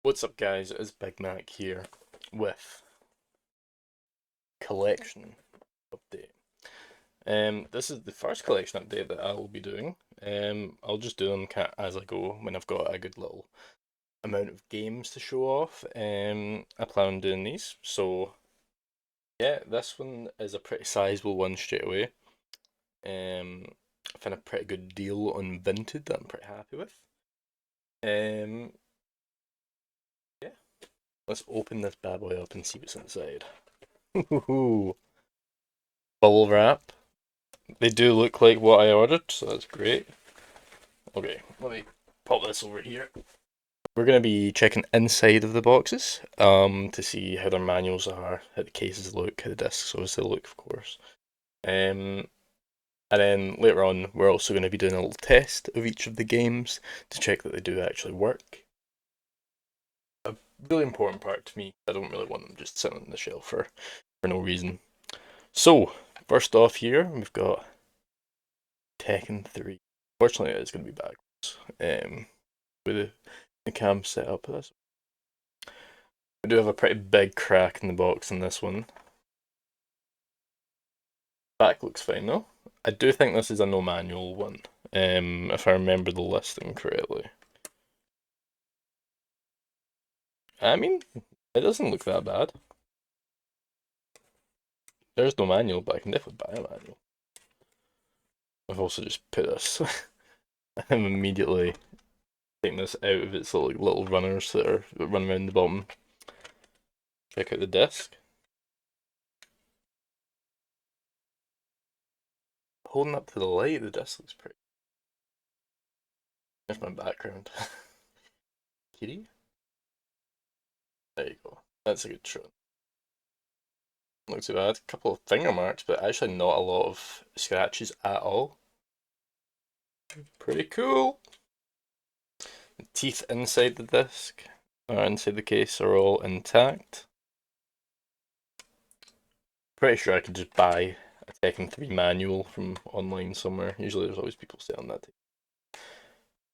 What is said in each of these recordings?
What's up, guys? It's Big Mac here with collection update. This is the first collection update that I will be doing. I'll just do them as I go when I've got a good little amount of games to show off. I plan on doing these, so yeah, this one is a pretty sizable one straight away. I found a pretty good deal on Vinted that I'm pretty happy with. Um, yeah, let's open this bad boy up and see what's inside. Bubble wrap. They do look like what I ordered, so that's great. Okay, let me pop this over here. We're going to be checking inside of the boxes to see how their manuals are, how the cases look, how the discs obviously look, of course. And then later on, we're also going to be doing a little test of each of the games to check that they do actually work. A really important part to me. I don't really want them just sitting on the shelf for no reason. So, first off here, we've got Tekken 3. Fortunately, it's going to be backwards. With the cam set up. This. We do have a pretty big crack in the box in this one. Back looks fine though. I do think this is a no manual one, if I remember the listing correctly. I mean, it doesn't look that bad. There's no manual, but I can definitely buy a manual. I've also just put this. I'm immediately taking this out of its little runners that run around the bottom. Check out the disc. Holding up to the light, the disc looks pretty. There's my background. Kitty? There you go. That's a good shot. Not too bad. A couple of finger marks, but actually not a lot of scratches at all. Pretty cool. The teeth inside the disc, or inside the case, are all intact. Pretty sure I could just buy a Tekken 3 manual from online somewhere. Usually there's always people selling that.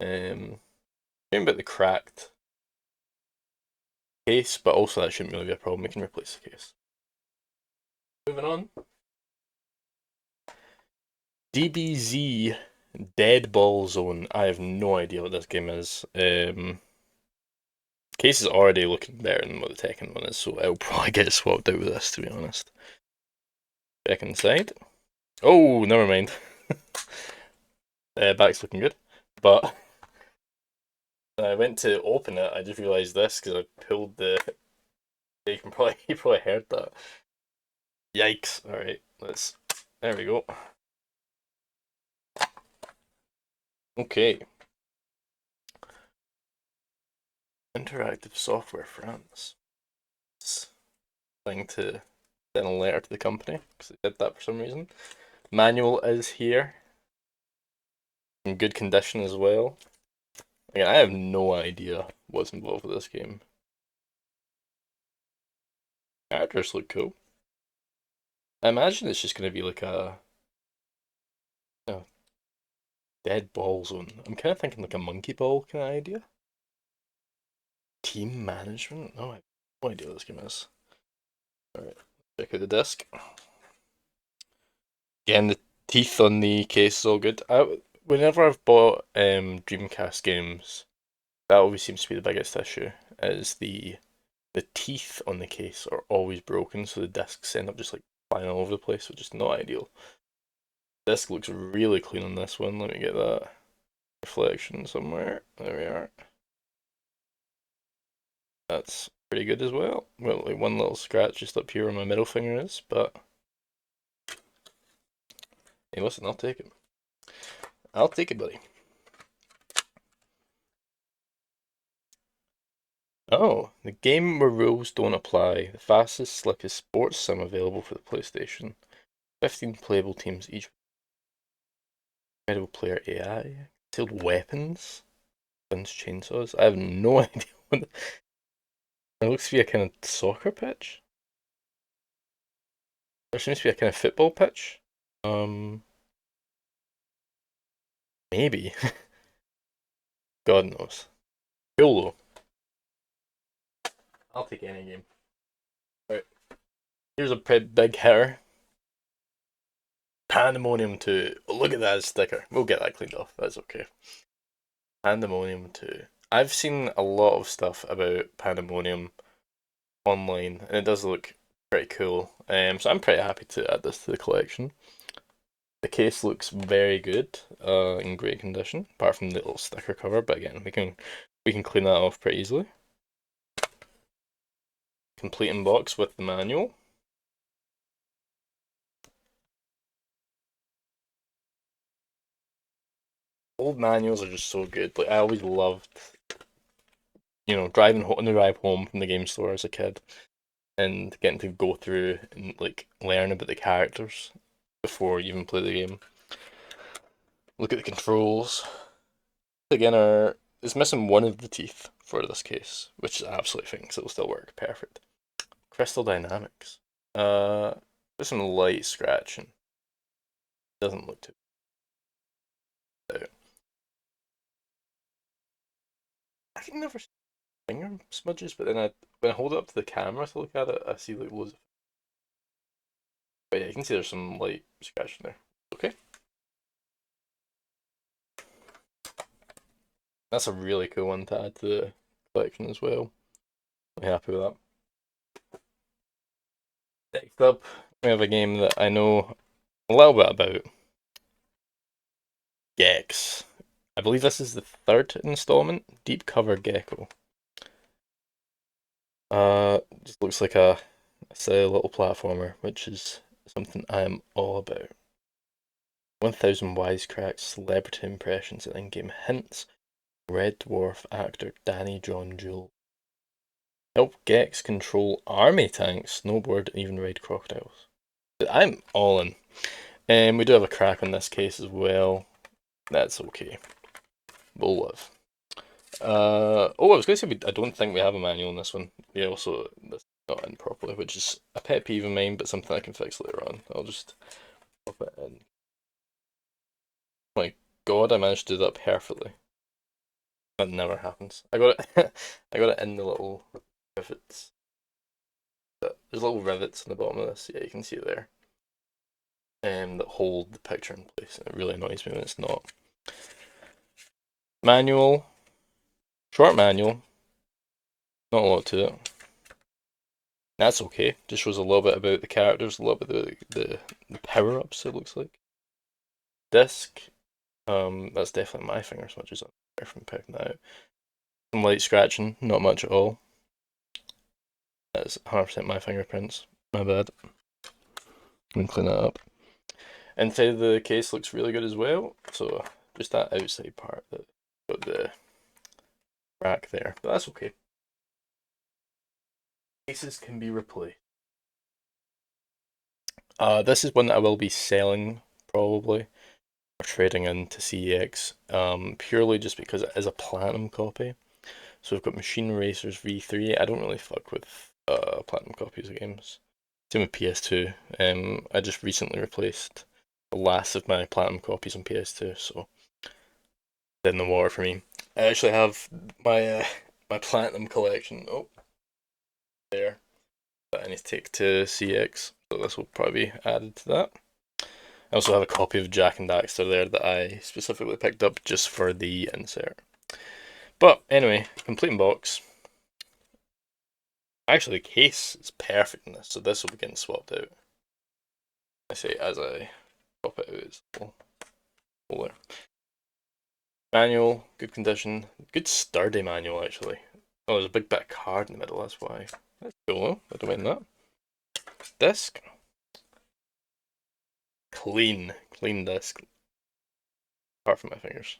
Shame about the cracked case, but also that shouldn't really be a problem. We can replace the case. Moving on. DBZ Dead Ball Zone. I have no idea what this game is. Case is already looking better than what the Tekken one is, so I'll probably get swapped out with this, to be honest. Check inside. Oh, never mind. Back's looking good, but I went to open it. I just realised this because I pulled the. You probably heard that. Yikes! All right, let's. There we go. Okay. Interactive Software France. Thing to send a letter to the company because they did that for some reason. Manual is here. In good condition as well. Again, I have no idea what's involved with this game. Characters look cool. I imagine it's just going to be like a dead ball zone. I'm kind of thinking like a monkey ball kind of idea. Team management? No, I have no idea what this game is. Alright, check out the disc. Again, the teeth on the case is all good. Whenever I've bought Dreamcast games, that always seems to be the biggest issue. Is the teeth on the case are always broken, so the discs end up just like flying all over the place, which is not ideal. Disc looks really clean on this one. Let me get that reflection somewhere. There we are. That's pretty good as well. Well, like one little scratch just up here where my middle finger is, but hey, listen, I'll take it. I'll take it, buddy. Oh, the game where rules don't apply. The fastest, slickest sports sim available for the PlayStation. 15 playable teams each. Incredible player AI. Sealed weapons. Guns, chainsaws. I have no idea what. It looks to be a kind of soccer pitch. There seems to be a kind of football pitch. Maybe. God knows. Cool though. I'll take any game. Right. Here's a pretty big hitter. Pandemonium 2. Look at that sticker. We'll get that cleaned off. That's okay. Pandemonium 2. I've seen a lot of stuff about Pandemonium online, and it does look pretty cool. So I'm pretty happy to add this to the collection. The case looks very good, in great condition, apart from the little sticker cover. But again, we can clean that off pretty easily. Complete in box with the manual. Old manuals are just so good. Like I always loved, driving on the drive home from the game store as a kid, and getting to go through and like learn about the characters before you even play the game. Look at the controls. Again, it's missing one of the teeth for this case, which is absolutely fine because it'll still work perfect. Crystal dynamics. There's some light scratching. Doesn't look too bad. I can never see finger smudges, but then when I hold it up to the camera to look at it, I see like loads of. But yeah, you can see there's some light scratching there. Okay. That's a really cool one to add to the collection as well. I'm happy with that. Next up, we have a game that I know a little bit about. Gex. I believe this is the third installment. Deep Cover Gecko. Just looks like a silly little platformer, which is something I am all about. 1000 wisecracks, celebrity impressions, and in-game hints. Red Dwarf actor Danny John Jewel. Help Gex control army tanks, snowboard, and even ride crocodiles. I'm all in. We do have a crack on this case as well. That's okay. We'll live. I was going to say I don't think we have a manual in this one. We also this not in properly, which is a pet peeve of mine, but something I can fix later on. I'll just pop it in. My God, I managed to do that perfectly. That never happens. I got it. I got it in the little rivets. There's little rivets in the bottom of this. Yeah, you can see it there. That hold the picture in place. It really annoys me when it's not. Manual. Short manual. Not a lot to it. That's okay. Just shows a little bit about the characters, a little bit of the power-ups, it looks like. Disc. That's definitely my finger smudges on there from picking that out. Some light scratching, not much at all. That's 100% my fingerprints. My bad. I'm gonna clean that up. Inside the case looks really good as well. So just that outside part that got the rack there, but that's okay. Cases can be replaced. This is one that I will be selling probably, or trading into CEX, purely just because it is a platinum copy. So we've got Machine Racers V3. I don't really fuck with platinum copies of games. Same with PS2. I just recently replaced the last of my platinum copies on PS2, so dead in the water for me. I actually have my my platinum collection. Oh, there. That I need to take to CX, so this will probably be added to that. I also have a copy of Jack and Daxter there that I specifically picked up just for the insert. But anyway, complete in box. Actually, the case is perfect in this, so this will be getting swapped out. I say as I pop it out, it's all there. Manual, good condition, good sturdy manual actually. Oh, there's a big bit of card in the middle, that's why. That's cool, I don't mind that. Disc. Clean disc. Apart from my fingers.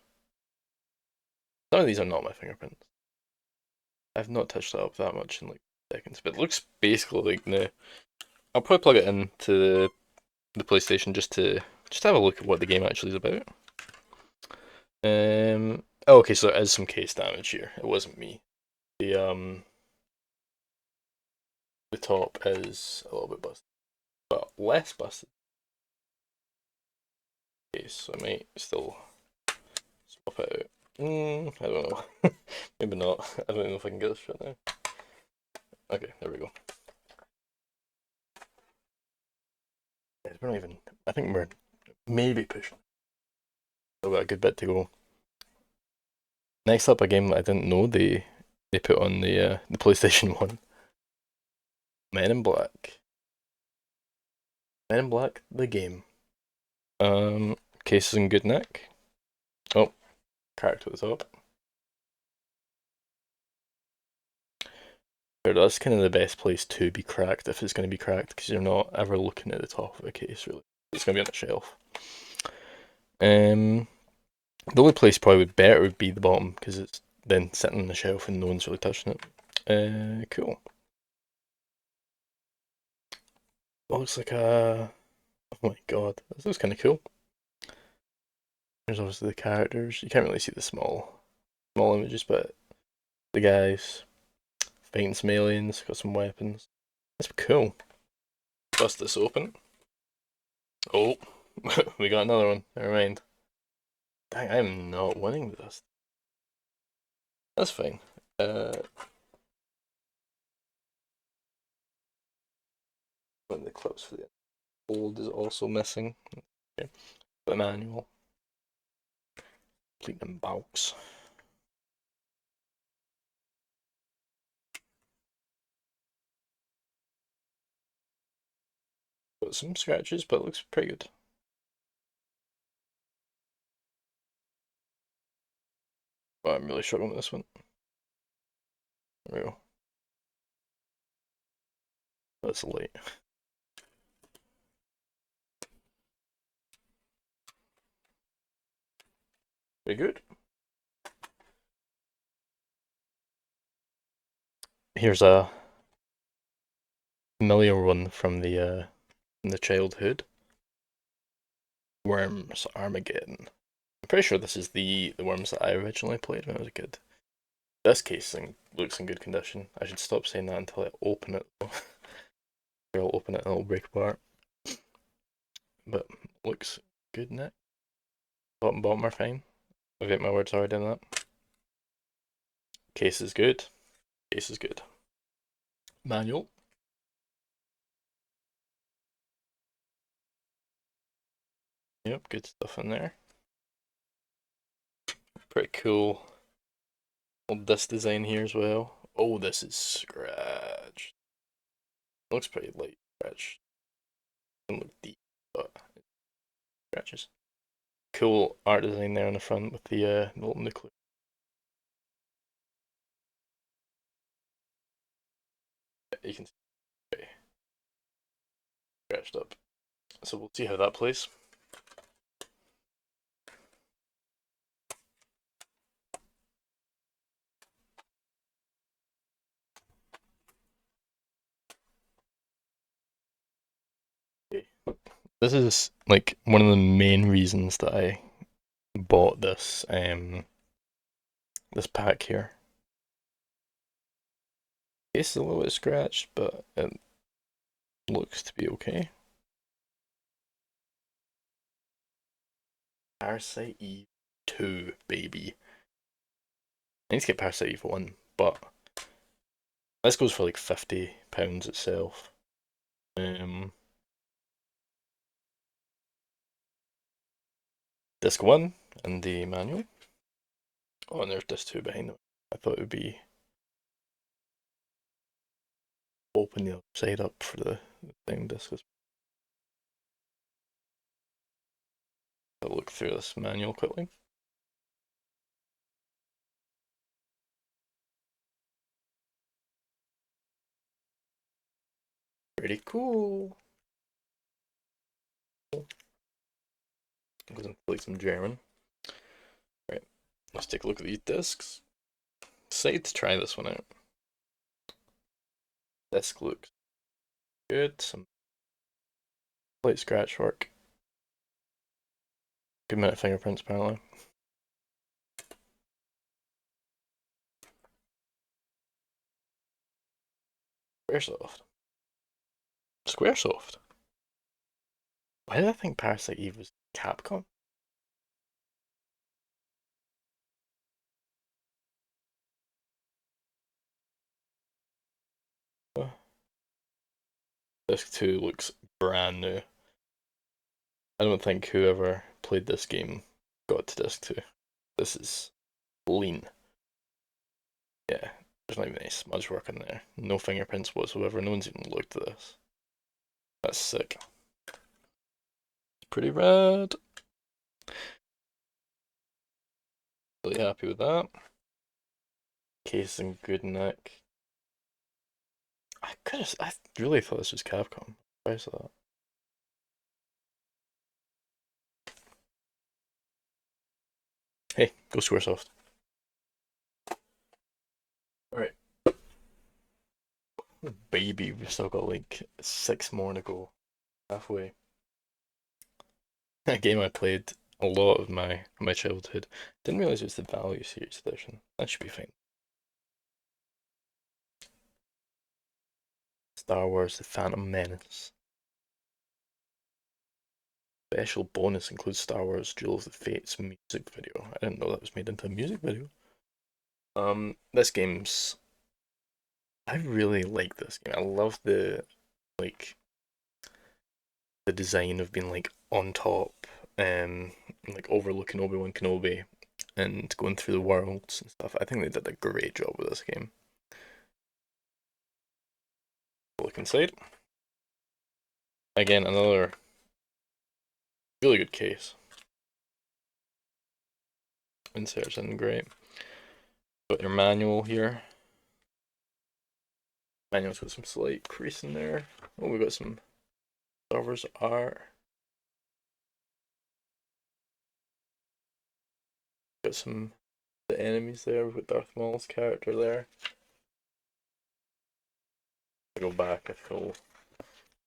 Some of these are not my fingerprints. I've not touched that up that much in like seconds, but it looks basically like new. I'll probably plug it into the PlayStation just to have a look at what the game actually is about. Oh, okay, so there is some case damage here. It wasn't me. The top is a little bit busted, but less busted. Case, so I might still swap it out. I don't know. Maybe not. I don't know if I can get this right now. Okay, there we go. Yeah, we're not even. I think we're maybe pushing. Still got a good bit to go. Next up, a game that I didn't know they put on the PlayStation 1. Men in Black. Men in Black, the game. Case is in good nick. Oh, character at the top. But that's kind of the best place to be cracked if it's going to be cracked, because you're not ever looking at the top of a case, really. It's going to be on the shelf. The only place probably better would be the bottom, because it's then sitting on the shelf and no one's really touching it. Cool. Looks like a... Oh my god, this looks kind of cool. There's obviously the characters. You can't really see the small images, but the guys fighting some aliens, got some weapons. That's cool. Bust this open. Oh, we got another one. Never mind. Dang, I'm not winning this. That's fine. When the clips for the old is also missing. Okay. The manual. Complete in box. Got some scratches, but it looks pretty good. But I'm really struggling with this one. There we go. That's late. Very good. Here's a familiar one from the childhood. Worms Armageddon. I'm pretty sure this is the Worms that I originally played when I was a kid. This casing looks in good condition. I should stop saying that until I open it though. I'll open it and it'll break apart. But looks good in it. Top and bottom are fine. I've got my words already on that. Case is good. Case is good. Manual. Yep, good stuff in there. Pretty cool. This design here as well. Oh, this is scratched. Looks pretty light scratch. Doesn't look deep, but scratches. Cool art design there on the front with the little nuclear. You can see it scratched up. So we'll see how that plays. Okay. This is like one of the main reasons that I bought this pack here. It's a little bit scratched, but it looks to be okay. Parasite Eve 2, baby. I need to get Parasite Eve 1, but this goes for like £50 itself. Disc 1 and the manual. Oh, and there's disc 2 behind them. I thought it would be open the other side up for the thing disc. I'll look through this manual quickly. Pretty cool. Goes into like some German. Right, let's take a look at these discs. Excited to try this one out. Disc looks good. Some light scratch work. Good amount of fingerprints apparently. Squaresoft. Squaresoft. Why did I think Parasite Eve was Capcom? Disc 2 looks brand new. I don't think whoever played this game got to Disc 2. This is lean. Yeah, there's not even any smudge work in there. No fingerprints whatsoever. No one's even looked at this. That's sick. Pretty rad. Really happy with that. Case in good nick. I really thought this was Capcom. Why is that? Hey, go Squaresoft. Alright. Baby, we've still got like 6 more to go. Halfway. A game I played a lot of my childhood. Didn't realize it was the Value Series edition. That should be fine. Star Wars: The Phantom Menace. Special bonus includes Star Wars: Duel of the Fates music video. I didn't know that was made into a music video. This game's. I really like this game. I love like the design of being like on top, like overlooking Obi-Wan Kenobi, and going through the worlds and stuff. I think they did a great job with this game. Look inside. Again, another really good case. Inserts in great. Got your manual here. Manual's got some slight crease in there. Oh, we got some Star Wars art. Got some the enemies there. We've got Darth Maul's character there. I go back. I feel.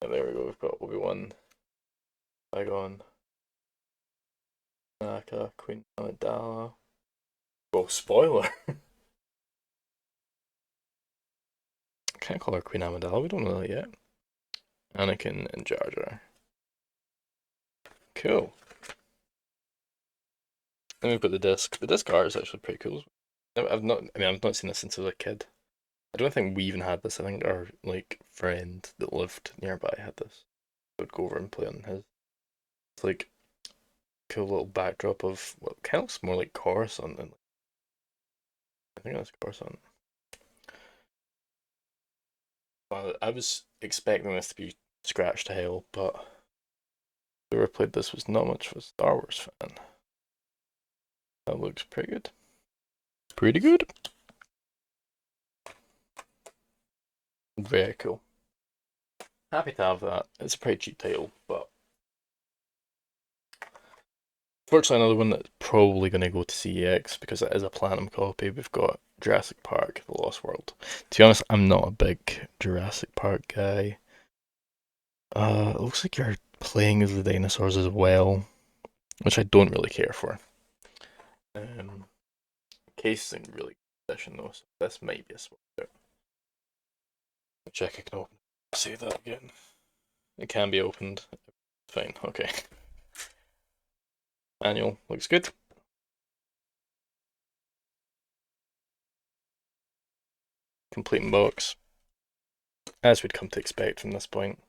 Oh, there we go. We've got Obi-Wan, Qui-Gon, Naka, Queen Amidala. Oh, spoiler! Can't call her Queen Amidala. We don't know that yet. Anakin and Jar Jar. Cool. Then we've got the disc. The disc art is actually pretty cool. I've not. I mean, I've not seen this since I was a kid. I don't think we even had this. I think our like friend that lived nearby had this. I would go over and play on his. It's like cool little backdrop of what kind of looks more like Coruscant than I think that's Coruscant. Well, I was expecting this to be scratched to hell, but whoever played this was not much of a Star Wars fan. That looks pretty good. Pretty good. Very cool. Happy to have that. It's a pretty cheap title, but fortunately another one that's probably going to go to CEX because it is a platinum copy. We've got Jurassic Park: The Lost World. To be honest, I'm not a big Jurassic Park guy. It looks like you're playing as the dinosaurs as well, which I don't really care for. Case is in really good condition though, so this might be a swap out. Check I can open. Say that again. It can be opened. Fine, okay. Manual looks good. Complete box. As we'd come to expect from this point.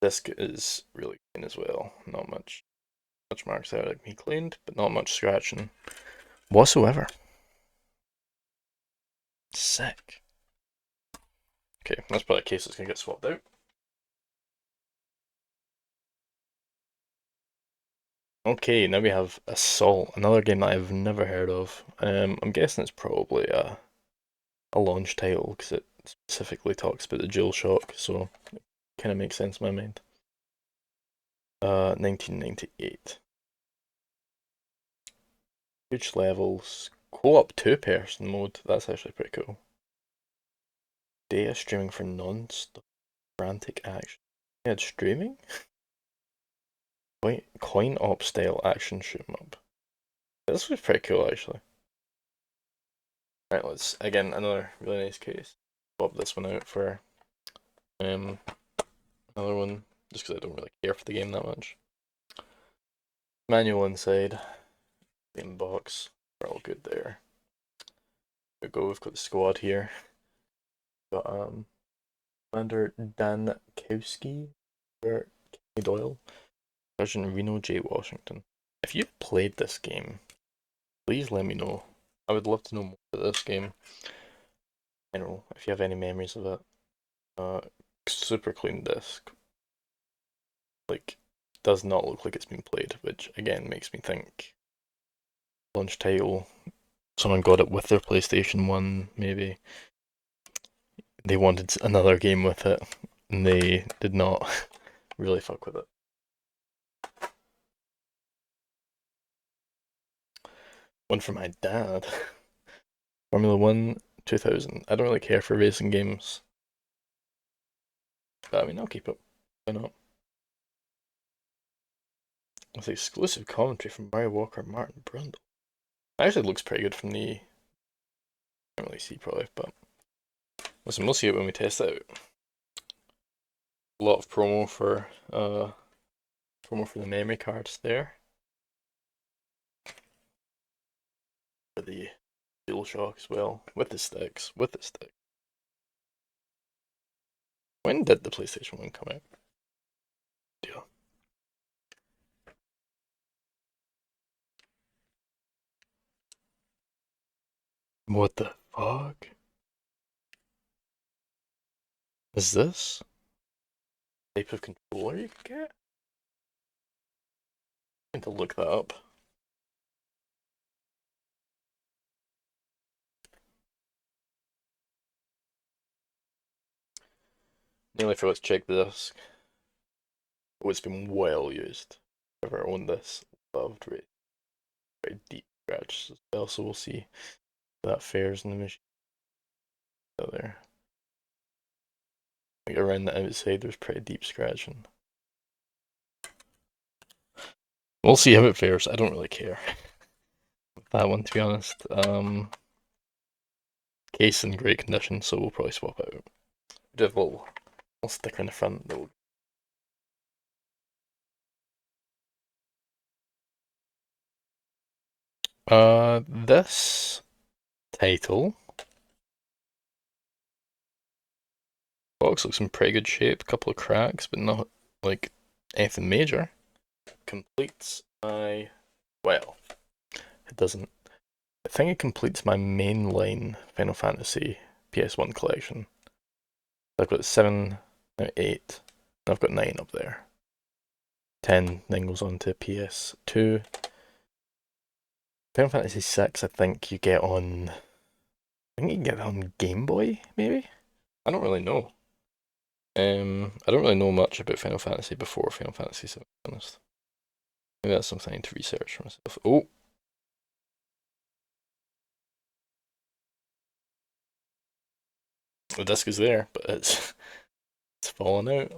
Disc is really clean as well. Not much marks out like me cleaned, but not much scratching whatsoever. Sick. Okay, that's probably a case that's gonna get swapped out. Okay, now we have Assault, another game that I've never heard of. I'm guessing it's probably a launch title because it specifically talks about the DualShock, so it kind of makes sense in my mind. 1998. Huge levels. Co-op two-person mode. That's actually pretty cool. Data streaming for non-stop frantic action. Yeah, it's streaming? Coin op style action shoot 'em up. This was pretty cool actually. Right, let's again another really nice case. Swap this one out for another one, just because I don't really care for the game that much. Manual inside. Game box. We're all good there. There we go, we've got the squad here. Got Commander Dankowski or Kenny Doyle, Sergeant Reno J. Washington. If you've played this game, please let me know. I would love to know more about this game. You know, if you have any memories of it. Super clean disc. Like, does not look like it's been played, which again makes me think launch title. Someone got it with their PlayStation 1, maybe. They wanted another game with it, and they did not really fuck with it. One for my dad. Formula 1 2000. I don't really care for racing games. But I mean, I'll keep it. Why not? With exclusive commentary from Mary Walker Martin Brundle. Actually, looks pretty good from the. Can't really see probably, but listen, we'll see it when we test it out. A lot of promo for the memory cards there. For the DualShock as well, with the sticks, When did the PlayStation 1 come out? Yeah. What the fuck? Is this type of controller you can get? I need to look that up. Nearly forgot to check the disc. Oh, it's been well used. Whoever owned this loved it. Very deep scratch as well, so we'll see how that fares in the machine. So there. Like around the outside there's pretty deep scratching. We'll see how it fares. I don't really care. That one, to be honest. Case in great condition, so we'll probably swap out. Do have a little sticker in the front that will. This title box looks in pretty good shape. A couple of cracks, but not like anything major. Completes my well, it doesn't. I think it completes my mainline Final Fantasy PS1 collection. I've got 7, now 8, and I've got 9 up there. 10 then goes on to PS2. Final Fantasy 6, I think you get on. I think you can get it on Game Boy, maybe? I don't really know. I don't really know much about Final Fantasy before Final Fantasy 7, to be honest. Maybe that's something I need to research for myself. Oh! The disc is there, but it's fallen out.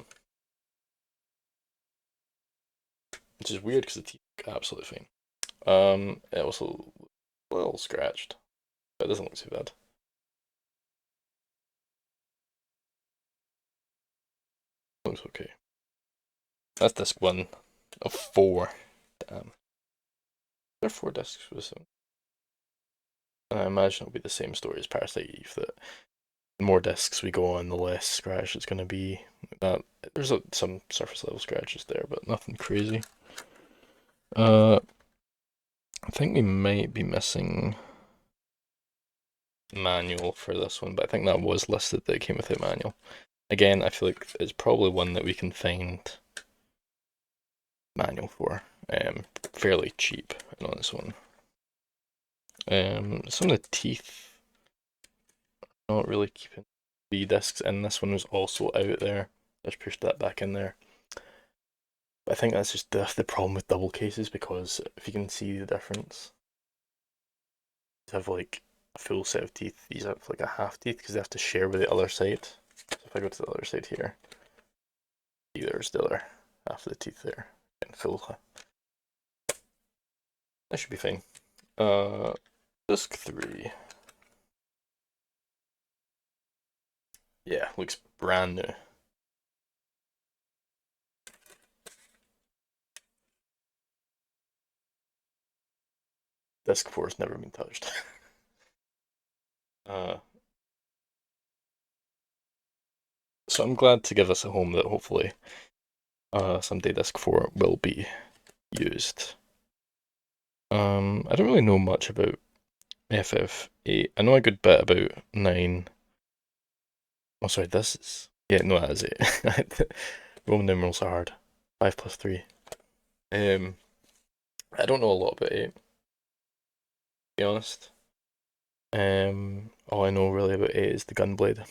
Which is weird because the teeth look absolutely fine. It also a little scratched, but it doesn't look too bad. Looks okay. That's disc 1 of 4. Damn. There are 4 discs for this one. I imagine it'll be the same story as Parasite Eve, that the more discs we go on, the less scratch it's going to be. That there's some surface level scratches there, but nothing crazy. I think we might be missing manual for this one, but I think that was listed that it came with a manual. Again, I feel like it's probably one that we can find manual for, fairly cheap on this one. Some of the teeth are not really keeping the discs in. This one was also out there. Just pushed that back in there. But I think that's just the problem with double cases, because if you can see the difference, these have like a full set of teeth. These have like a half teeth because they have to share with the other side. So if I go to the other side here, see there's the other half of the teeth there and full. That should be fine. Disc 3. Yeah, looks brand new. Disc 4 has never been touched. So I'm glad to give us a home that hopefully someday Disc 4 will be used. I don't really know much about FF8. I know a good bit about 9. Oh, sorry, this is... Yeah, no, that is 8. Roman numerals are hard. 5 plus 3. I don't know a lot about 8, to be honest. All I know really about 8 is the Gunblade. I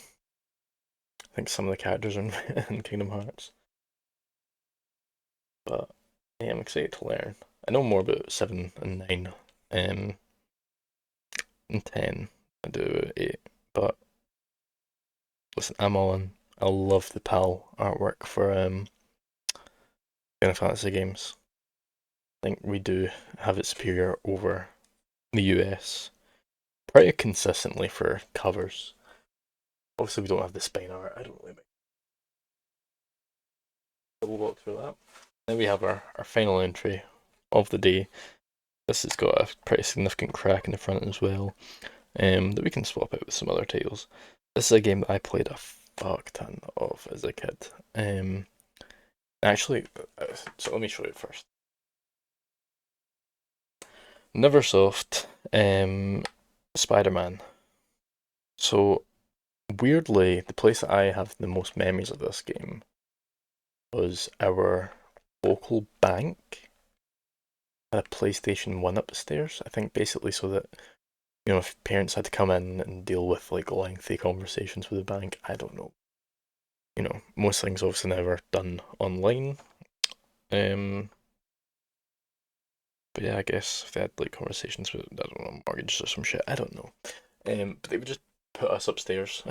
think some of the characters are in Kingdom Hearts. But yeah, I'm excited to learn. I know more about 7 and 9 and 10 I do 8. But listen, I'm all in. I love the PAL artwork for Final Fantasy games. I think we do have it superior over the US pretty consistently for covers. Obviously, we don't have the spine art. I don't really make. We'll walk through that. Then we have our final entry of the day. This has got a pretty significant crack in the front as well, that we can swap out with some other titles. This is a game that I played a fuck ton of as a kid. Actually, so let me show you first. Neversoft, Spider-Man. So weirdly, the place that I have the most memories of this game was our local bank. A PlayStation 1 up the stairs, I think basically so that, if parents had to come in and deal with like lengthy conversations with the bank, I don't know. Most things obviously never done online. Um, but yeah, I guess if they had like conversations with, I don't know, mortgages or some shit, I don't know. But they would just put us upstairs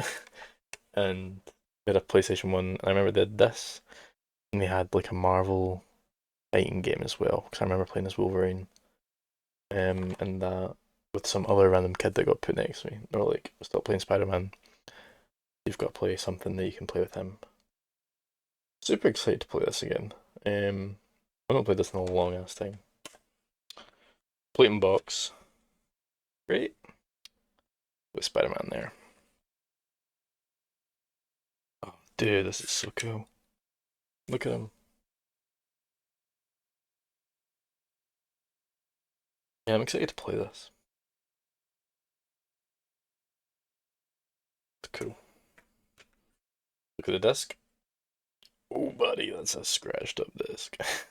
and we had a PlayStation 1. And I remember they had this, and they had like a Marvel fighting game as well, because I remember playing as Wolverine. And that with some other random kid that got put next to me. They were like, stop playing Spider-Man. You've got to play something that you can play with him. Super excited to play this again. I've not played this in a long ass time. Plate and box. Great. With Spider-Man there. Oh, dude, this is so cool. Look at him. Yeah, I'm excited to play this. It's cool. Look at the disc. Oh, buddy, that's a scratched up disc. It's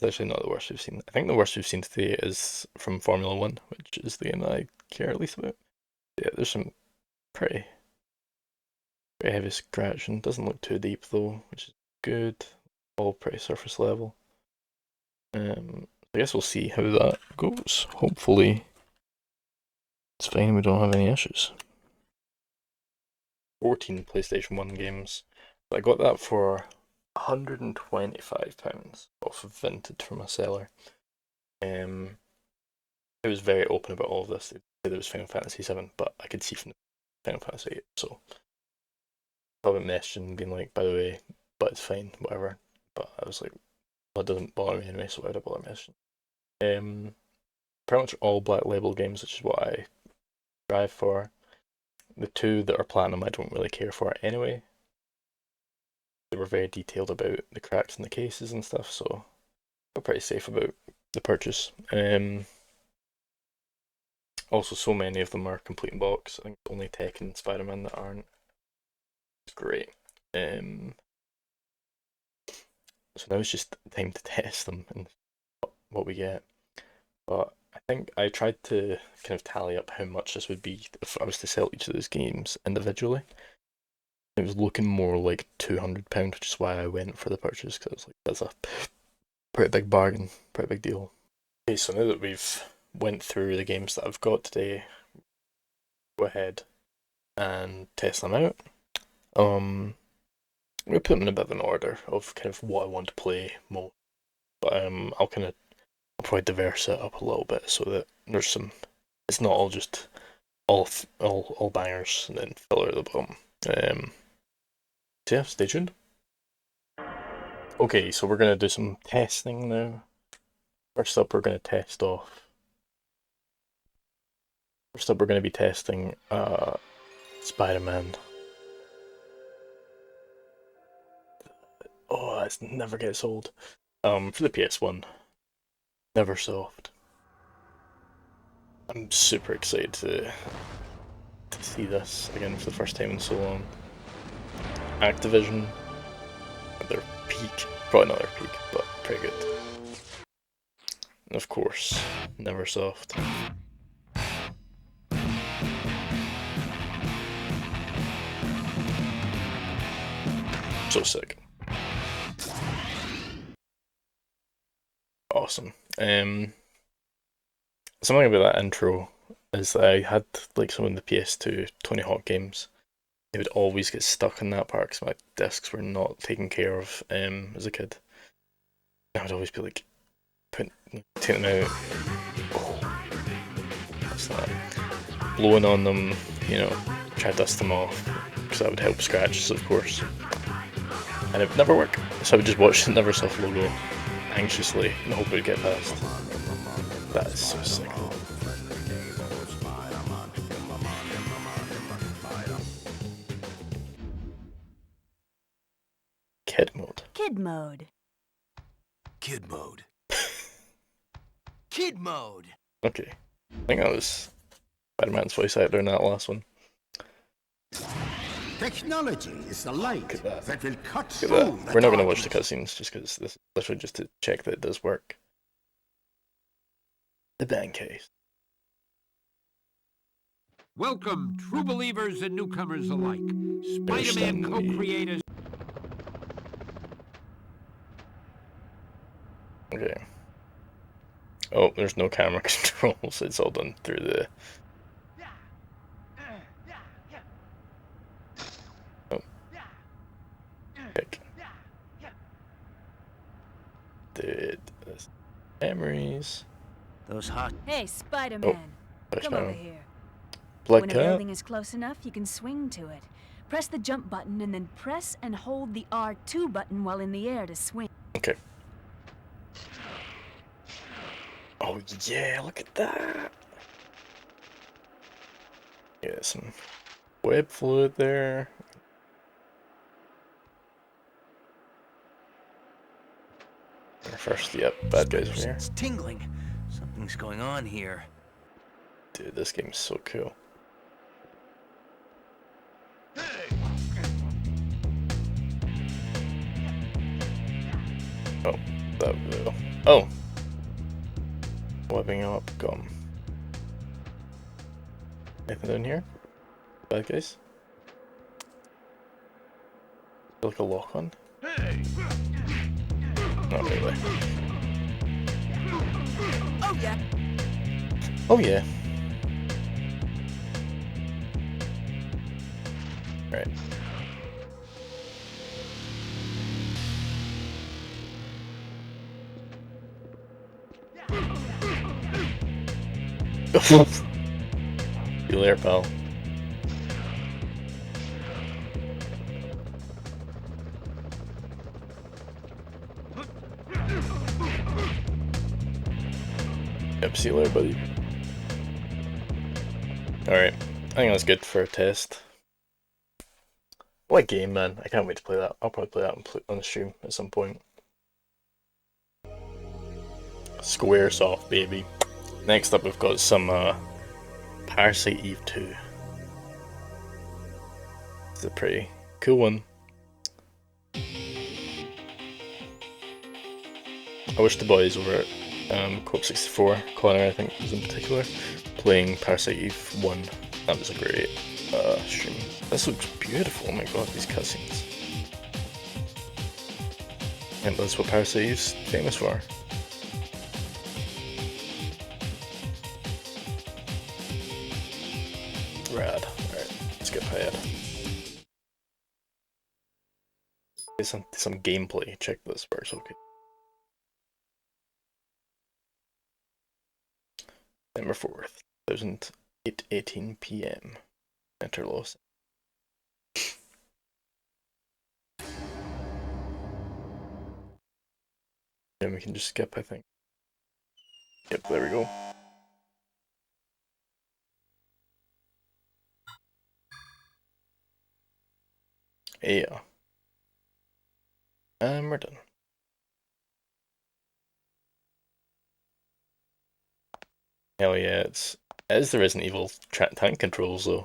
actually not the worst we've seen. I think the worst we've seen today is from Formula One, which is the game that I care least about. Yeah, there's some pretty, pretty heavy scratching. Doesn't look too deep though, which is good. All pretty surface level. I guess we'll see how that goes. Hopefully, it's fine. We don't have any issues. 14 PlayStation 1 games. I got that for £125 off of Vinted from a seller. It was very open about all of this. They said it was Final Fantasy 7, but I could see from Final Fantasy 8, so I haven't messaged and been like, by the way, but it's fine, whatever. But I was like, well, it doesn't bother me anyway, so why would I bother messaging? Pretty much all Black Label games, which is what I strive for. The two that are platinum, I don't really care for anyway. They were very detailed about the cracks in the cases and stuff, so I'm pretty safe about the purchase. Also, so many of them are complete in box. I think only Tekken and Spider-Man that aren't. It's great. So now it's just time to test them and what we get. But I think I tried to kind of tally up how much this would be if I was to sell each of those games individually. It was looking more like £200, which is why I went for the purchase, because I was like, that's a pretty big bargain, pretty big deal. Okay, so now that we've went through the games that I've got today, go ahead and test them out. I'm gonna put them in a bit of an order of kind of what I want to play more, but I'll probably diverse it up a little bit so that there's some. It's not all just all bangers and then filler at the bottom. So yeah, stay tuned. Okay, so we're gonna do some testing now. First up, we're gonna test off. First up, we're gonna be testing Spider-Man. Oh, it never gets old. For the PS1, Neversoft. I'm super excited to see this again for the first time in so long. Activision at their peak, probably not their peak, but pretty good. And of course, Neversoft. So sick. Awesome. Something about that intro is that I had like some of the PS2 Tony Hawk games. It would always get stuck in that part because my discs were not taken care of as a kid. I would always be like taking them out, oh, what's that? Blowing on them, you know, try to dust them off because that would help scratches, of course. And it would never work, so I would just watch the Neversoft logo anxiously and hope it would get past. That is so sick. Kid mode. Kid mode. Kid mode. Kid mode. Okay. I think that was Spider-Man's voice actor in that last one. Technology is the light that will cut through the We're not going to watch darkness. the cutscenes just because this is literally just to check that it does work. The band case. Welcome, true believers and newcomers alike. There's Spider-Man Stan Lee. co-creators. Okay. Oh, there's no camera controls. It's all done through the... Oh. Kick. Dude, this memories. Those hot. Hey, Spider-Man. Come over here. Blood When a cut. building is close enough, you can swing to it. Press the jump button and then press and hold the R2 button while in the air to swing. Okay. Oh yeah, look at that. Yeah, some web fluid there. First, yep, bad guys over here. It's tingling. Something's going on here. Dude, this game's so cool. Oh, that will. Oh! Webbing up, gum. Anything down here? Bad guys? Like a lock on? Not really. Oh, yeah. Oh yeah. Alright. See you later, pal. Yep, see you later, buddy. Alright, I think that's good for a test. What game, man? I can't wait to play that. I'll probably play that on the stream at some point. Squaresoft, baby. Next up, we've got some Parasite Eve 2. It's a pretty cool one. I wish the boys over at Co-op 64, Connor I think was in particular, playing Parasite Eve 1. That was a great stream. This looks beautiful, oh my god, these cutscenes. And that's what Parasite Eve's famous for. Rad. Alright, let's get ahead. Some gameplay. Check this works okay. December 4th, 2018 PM. Enter Los. Then we can just skip, I think. Yep, there we go. Yeah. And we're done. Hell yeah, it is the Resident Evil tank controls though.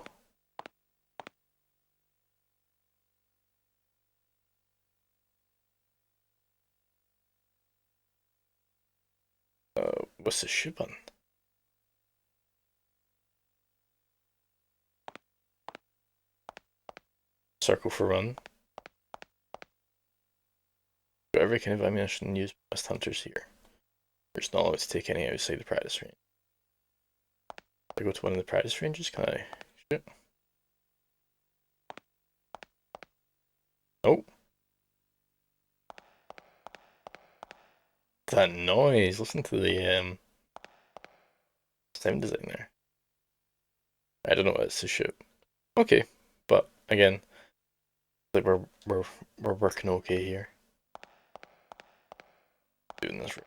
What's the shoot button? Circle for run. Got every kind of ammunition used by most hunters here. There's not allowed to take any outside the practice range. If I go to one of the practice ranges, can I shoot? Oh. That noise. Listen to the sound design there. I don't know what it's to shoot. Okay, but again, like we're working okay here. Doing this.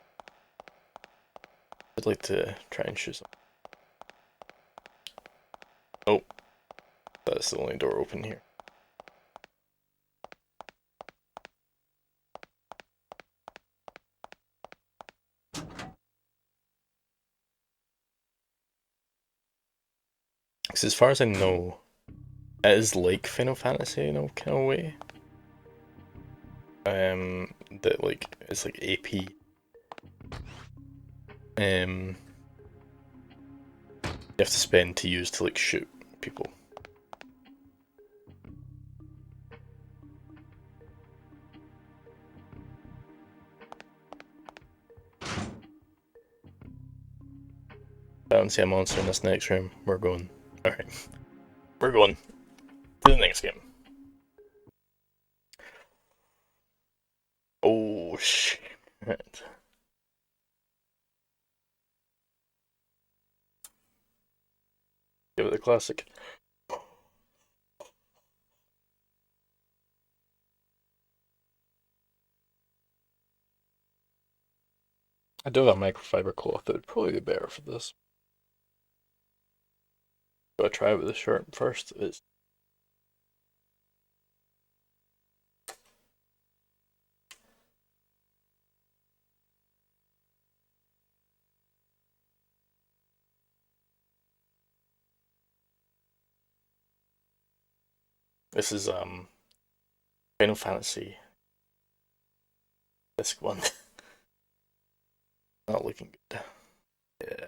I'd like to try and shoot some. Oh, that's the only door open here. Because as far as I know, it is like Final Fantasy in a kind of way. That like it's like AP. You have to spend to use to like shoot people. I don't see a monster in this next room. We're going. Alright. We're going to the next game. Oh shit. Give it a classic. I do have a microfiber cloth that would probably be better for this. Gotta try it with the shirt first. It's this is Final Fantasy disc 1. Not looking good. Yeah.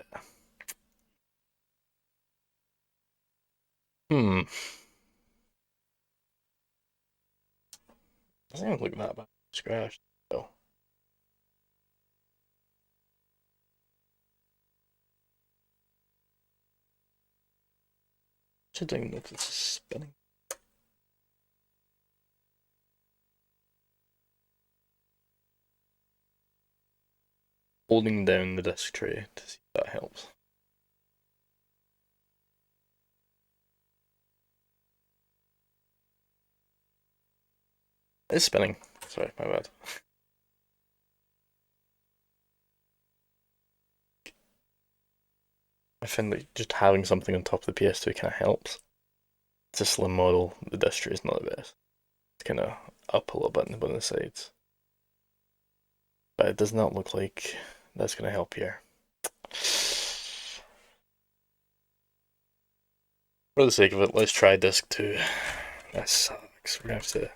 Doesn't even look that bad. Scratched though. I don't even know if this is spinning. Holding down the disc tray to see if that helps. It's spinning. Sorry, my bad. I find that just having something on top of the PS2 kind of helps. It's a slim model. The disc tray is not the best. It's kind of up a little bit on the sides. But it does not look like that's going to help here. For the sake of it, let's try disc 2. That sucks. We're going to have to...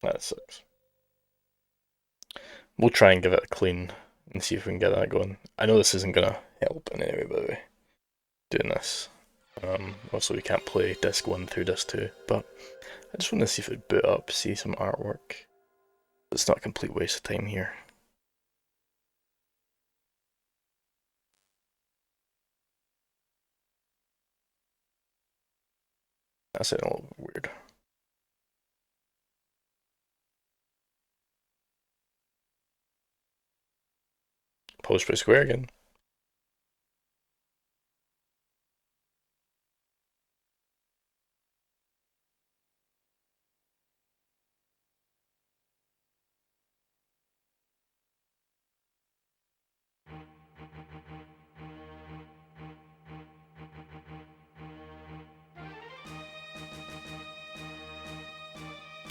That sucks. We'll try and give it a clean and see if we can get that going. I know this isn't going to help in any way, by the way, doing this. Also, we can't play disc 1 through disc 2, but I just want to see if it boot up, see some artwork. It's not a complete waste of time here. That's a little weird. Post by square again.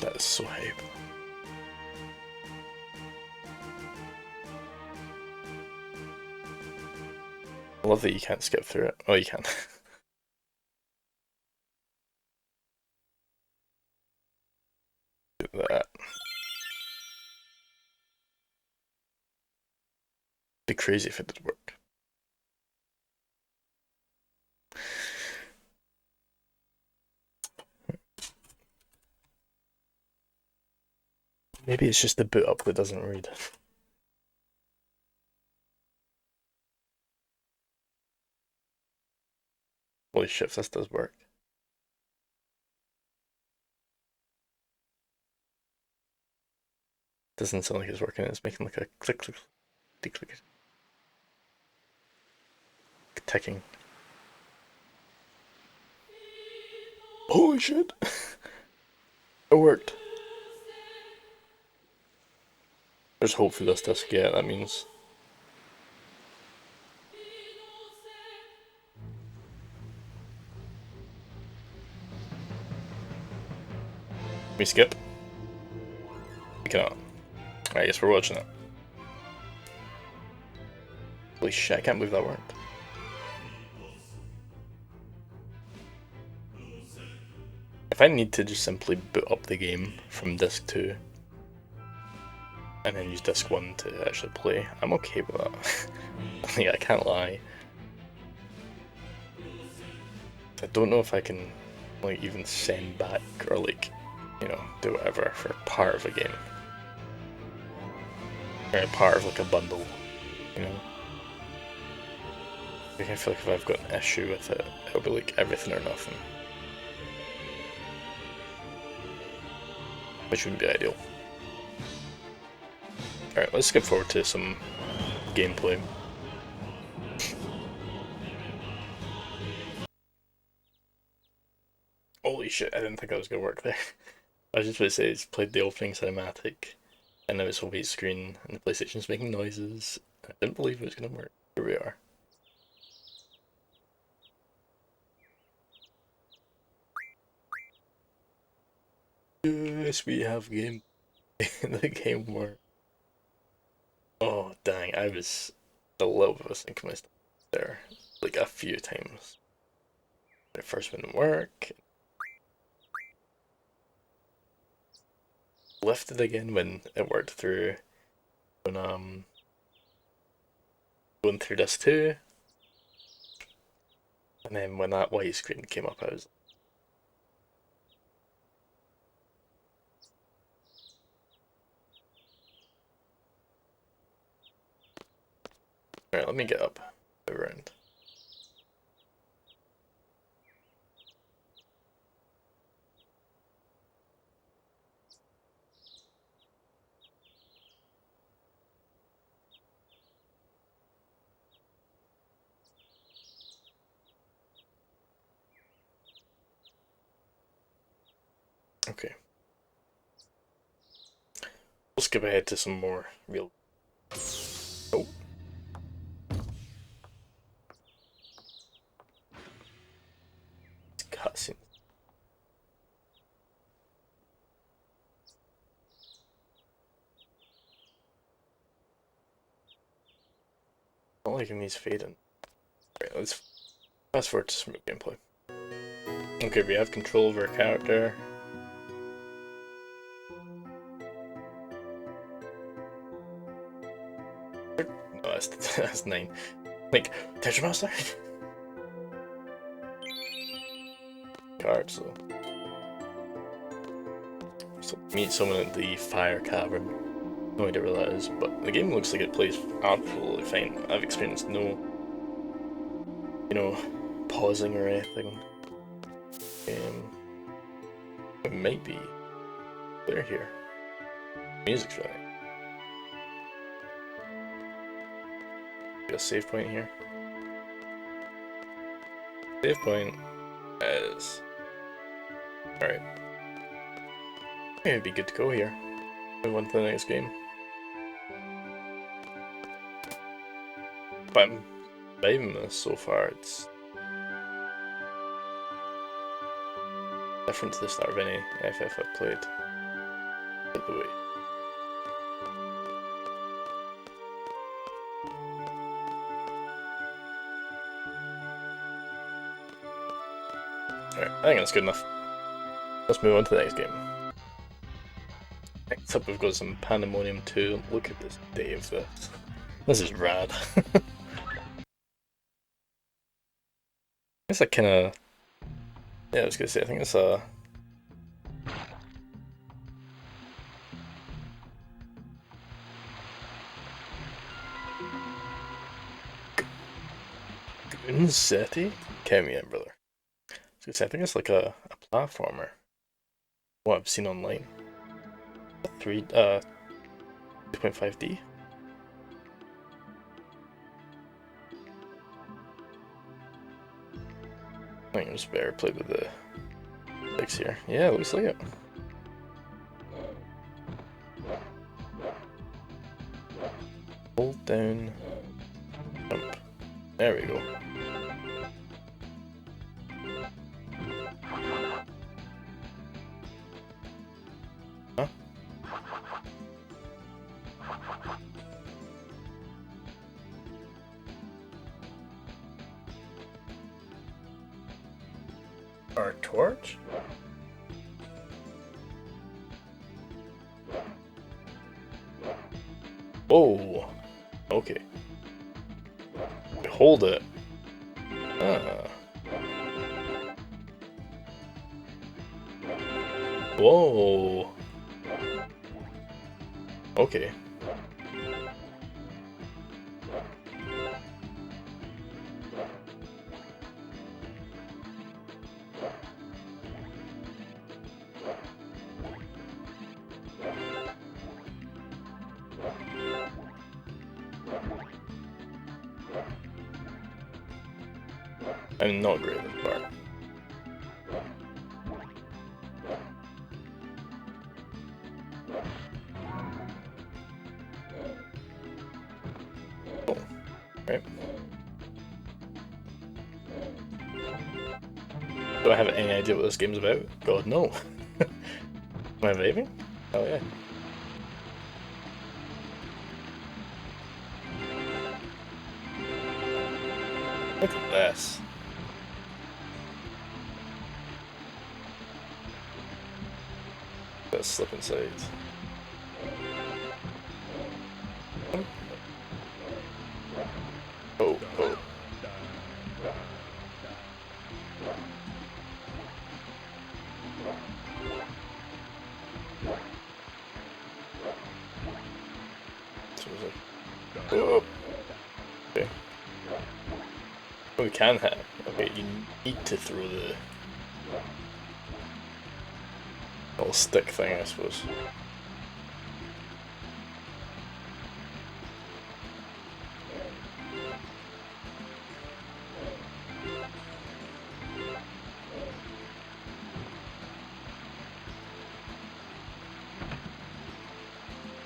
That is so hype. I love that you can't skip through it. Oh, you can. Do that. Be crazy if it did work. Maybe it's just the boot up that doesn't read. Holy shit, if this does work. Doesn't sound like it's working, it's making like a click, click, click, click. Ticking. Holy shit! It worked. There's hope for this disc, yeah, that means. Can we skip? We cannot. I guess we're watching it. Holy shit, I can't believe that worked. If I need to just simply boot up the game from disc 2 and then use disc 1 to actually play, I'm okay with that. Yeah, I can't lie. I don't know if I can like even send back or like, you know, do whatever for part of a game. Or part of like a bundle, you know? Like, I feel like if I've got an issue with it, it'll be like everything or nothing. Which wouldn't be ideal. Alright, let's skip forward to some gameplay. Holy shit, I didn't think I was gonna work there. I was just about to say, it's played the opening cinematic, and now it's whole beat screen, and the PlayStation's making noises. I didn't believe it was gonna work. Here we are. Yes, we have game. The game worked. Oh dang, I was a little bit of a sink myself there, like a few times. The first one didn't work. Lifted again when it worked through. When going through this too, and then when that white screen came up, I was. Alright, let me get up around. Okay. We'll skip ahead to some more real. Oh. Cutscene. Not liking these fading. Right, let's fast forward to some gameplay. Okay, we have control over our character. No, that's 9. Like, Tetra Master? Cards, though. So, meet someone at the fire cavern. No idea where that is, but the game looks like it plays absolutely fine. I've experienced no, you know, pausing or anything. It might be clear here. Music's right. Got a save point here. Save point is alright. It'd be good to go here. Move on to the next game. But I'm vibing this so far. It's different to the start of any FF I've played. Get the way. Alright, I think that's good enough. Let's move on to the next game. Next up we've got some Pandemonium 2. Look at this day of this. This is rad. I guess I kinda... Yeah, I was gonna say, I think it's a... Gunzetti? Can't remember there. I was gonna say, I think it's like a platformer. What I've seen online. 2.5D? I think it was better played with the sticks here. Yeah, it looks like it. Hold down, jump. There we go. Huh? Our torch? Oh, okay. Hold it. Ah. Whoa. Okay. I'm not great at this part. Oh, right. Do I have any idea what this game's about? God, no. Am I vaping? Oh yeah. Look at this. Let's slip inside. Oh, oh. Oh. Okay. Oh, we can have. Okay, you need to throw the little stick thing, I suppose.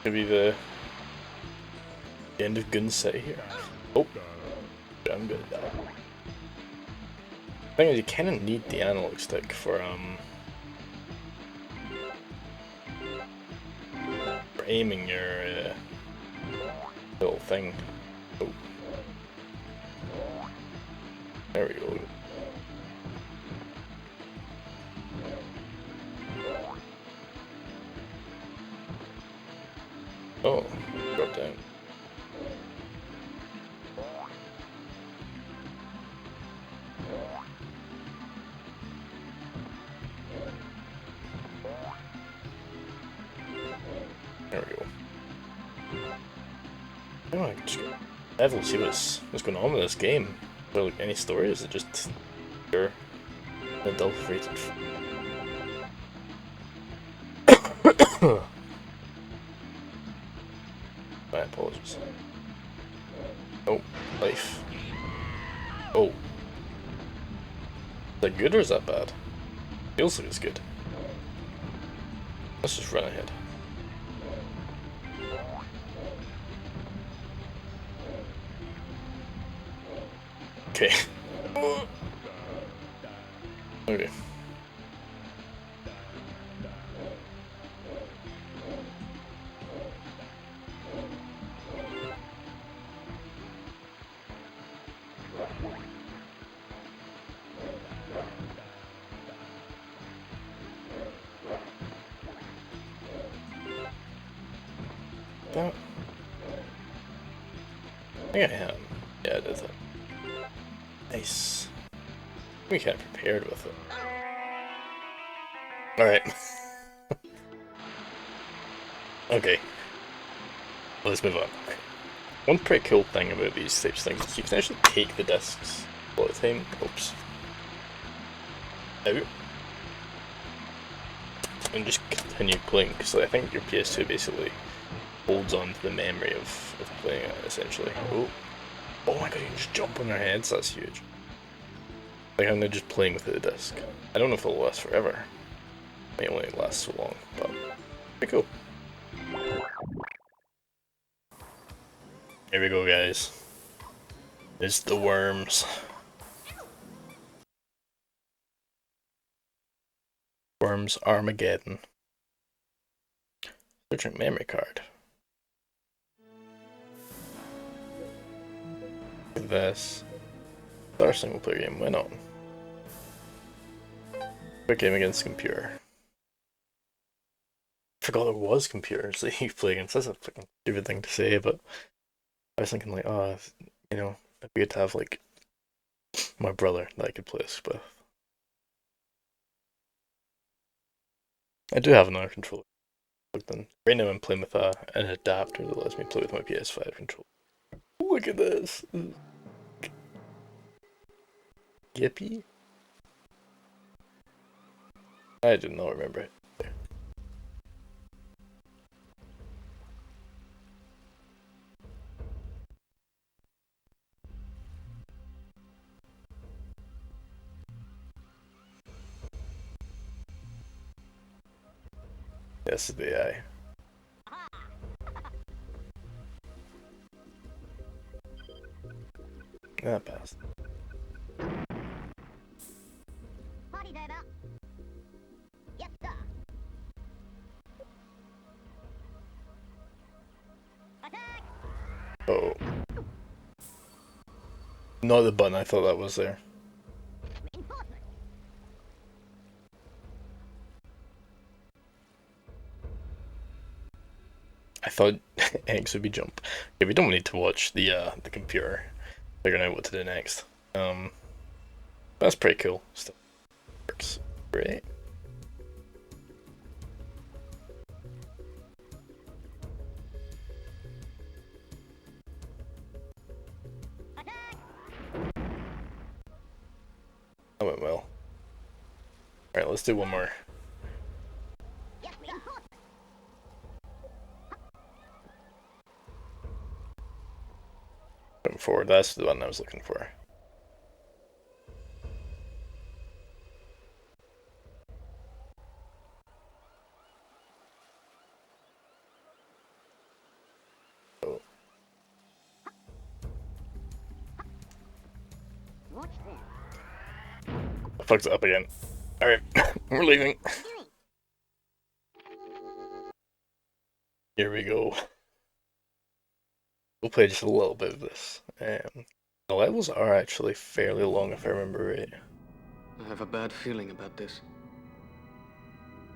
Could be the end of Gun City here. Oh, I'm good at that. The thing is, you kind of need the analog stick for aiming your little thing. Oh, there we go. Oh, drop down. There we go. Oh, I just level, see what's going on with this game. Is there like any story? Is it just pure adulterated? My apologies. Oh, life. Oh. Is that good or is that bad? Feels like it's good. Let's just run ahead. Okay. Okay. that? I think I am. Yeah, it is it. Nice. We kind of prepared with it. Alright. Okay. Let's move on. One pretty cool thing about these types of things is you can actually take the discs all the time. Oops. Out. And just continue playing, because I think your PS2 basically holds on to the memory of playing it, essentially. Oh. Oh my god, you can just jump on their heads, that's huge. Like, I'm just playing with the disc. I don't know if it'll last forever. It may only last so long, but pretty cool. Here we go, guys. It's the worms. Worms Armageddon. Searching memory card. Look at this. Our single player game went on. Quick game against computer. I forgot there was computers that you play against. That's a fucking stupid thing to say, but I was thinking like, oh, you know, it'd be good to have like my brother that I could play this with. I do have another controller. Right now I'm playing with an adapter that lets me play with my PS5 controller. Look at this! Yippee? I did not remember it. This is the AI. That passed. Oh. Not the button, I thought that was there. I thought X would be jump. Yeah, we don't need to watch the computer figuring out what to do next. That's pretty cool. Still works great. That went well. Alright, let's do one more. Going forward, that's the one I was looking for. Oh. I fucked it up again. Alright, we're leaving. Here we go. We'll play just a little bit of this. The levels are actually fairly long if I remember right. I have a bad feeling about this.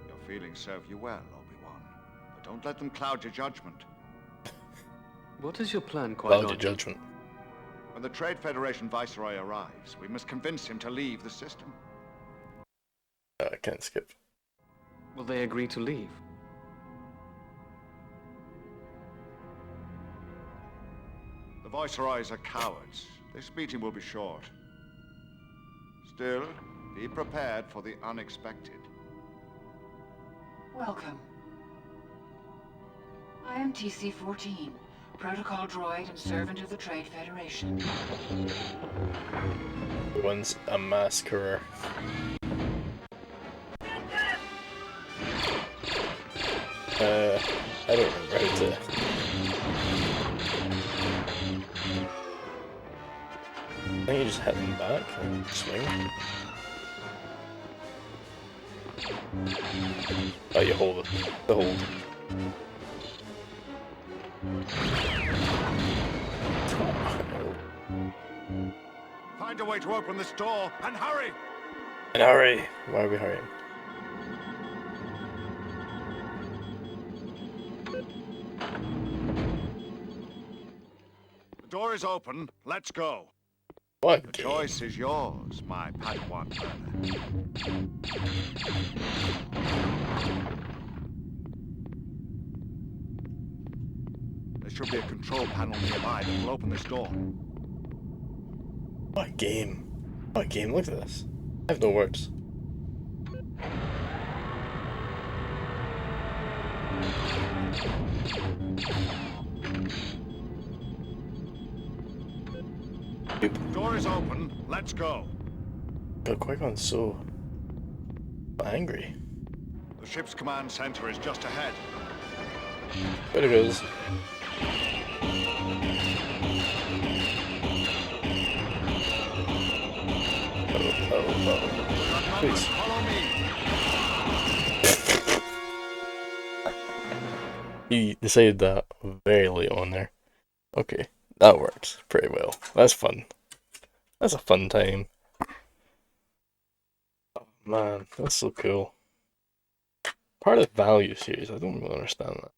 Your feelings serve you well, Obi-Wan. But don't let them cloud your judgment. What is your plan, Cloud Qui-Gon? your judgment. When the Trade Federation Viceroy arrives, we must convince him to leave the system. I can't skip. Will they agree to leave? The Viceroys are cowards. This meeting will be short. Still, be prepared for the unexpected. Welcome. I am TC-14, protocol droid and servant of the Trade Federation. One's a masquerer. I don't remember how to... I think you just hit them back and swing. Oh, you hold it. The hold. Find a way to open this door, and hurry! And hurry! Why are we hurrying? door is open. Let's go. What The game? choice is yours, my Padawan learner. There should be a control panel nearby that will open this door. What game? What game? Look at this. I have no words. Door is open. Let's go. God, Qui-Gon's so angry. The ship's command center is just ahead. There it goes. Oh. Please. Follow me. He decided that very late on there. Okay, that works pretty well. That's fun. That's a fun time. Oh man, that's so cool. Part of the value series, I don't really understand that.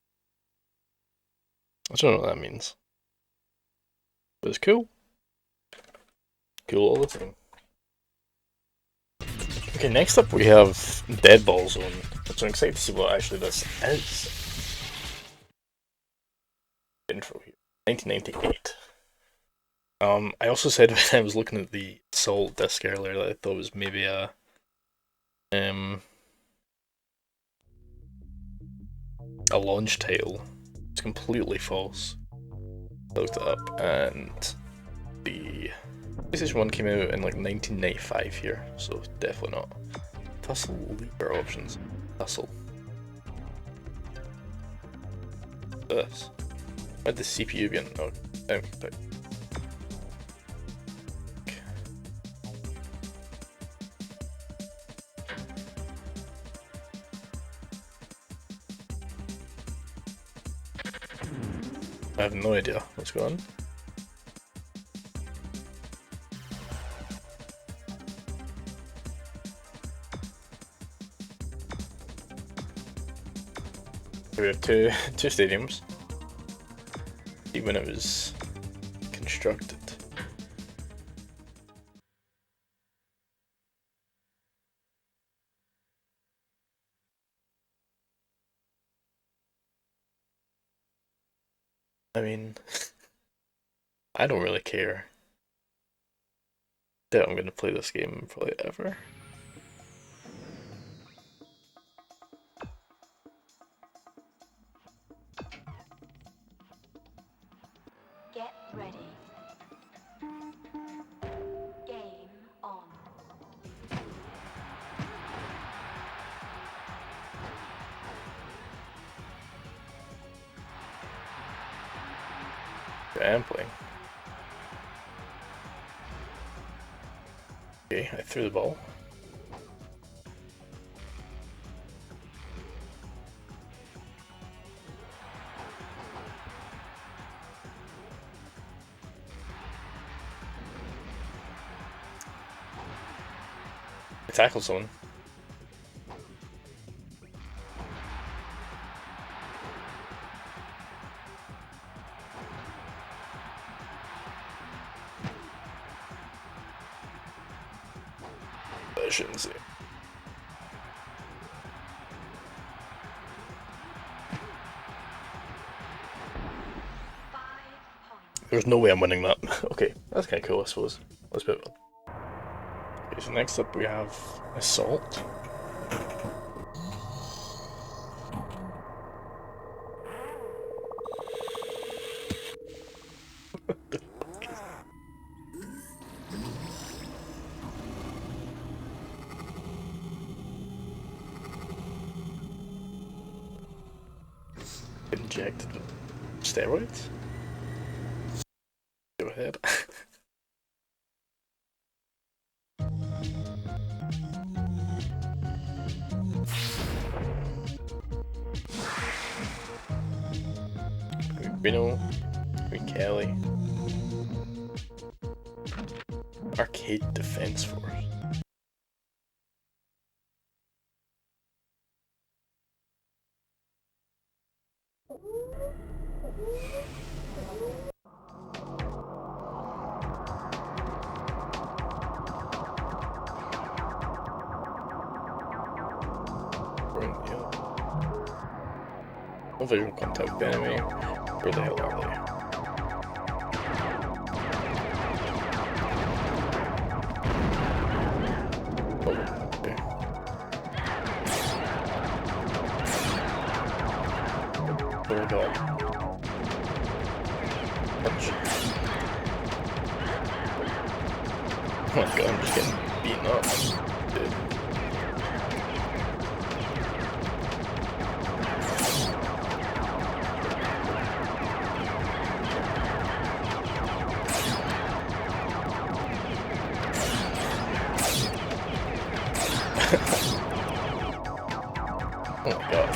I don't know what that means. But it's cool. Cool all the time. Okay, next up we have Deadball Zone, which I'm excited to see what actually this is. Intro here. 1998. I also said when I was looking at the Assault disc earlier that I thought it was maybe a launch title. It's completely false. I looked it up and the PlayStation 1 came out in like 1995 here, so definitely not. Tussle lever options. Tussle. This. Where'd the CPU again? Oh, okay. I have no idea what's going on. We have two stadiums. See when it was constructed. I mean, I don't really care. Doubt I'm gonna play this game probably ever. Get ready. Game on. I am playing. Okay, I threw the ball. I tackled someone. I shouldn't say. There's no way I'm winning that. Okay, that's kind of cool, I suppose. Let's put it on. Okay, so next up we have Assault. Injected with steroids? Go ahead. Reno, Green Kelly. Arcade Defense Force. No visual contact with the enemy. Where the hell are they? Oh, my god. Punch. Oh my god, I'm just getting beaten up. Dude. Oh my god.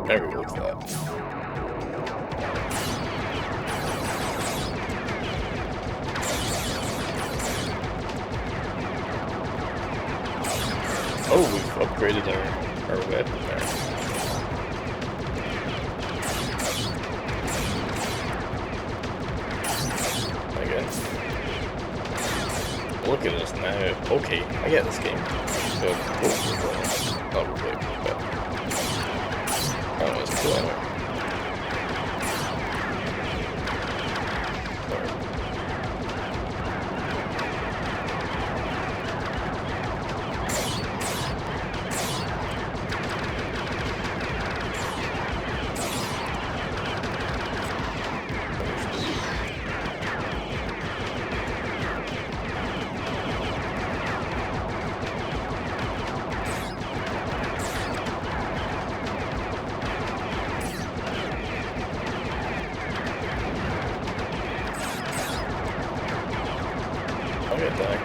There we go, look at that. Oh, we've upgraded our weapon there. Again. Look at us now. Okay, I get this game. So, not really, but I don't know, it's cool anyway. I'm gonna die.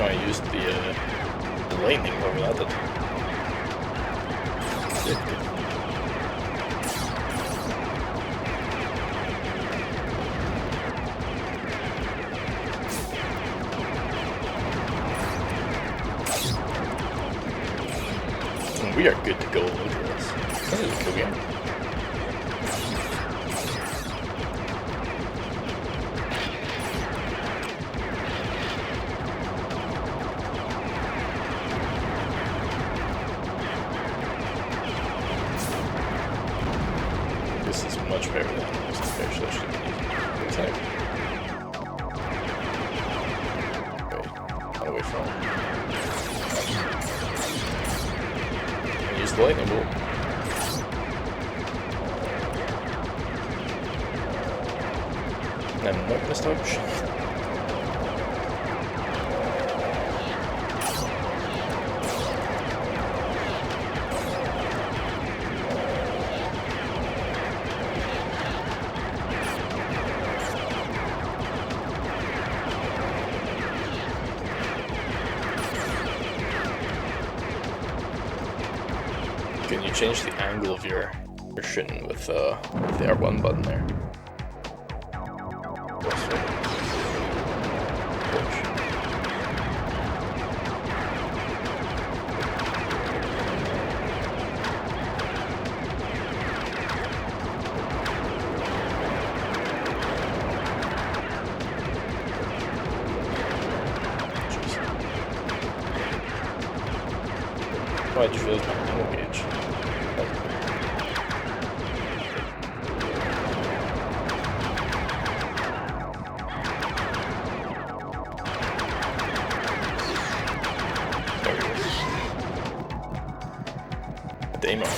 I used the lightning over that. We are good to go. Look at this. This is a cool game. This is much better than most especially. Okay. Wait, away from it. Use the lightning bolt. I'm not gonna touch. Can you change the angle of your shooting with the R1 button there? Oh, I just realized my ammo gauge. There it is. Demo.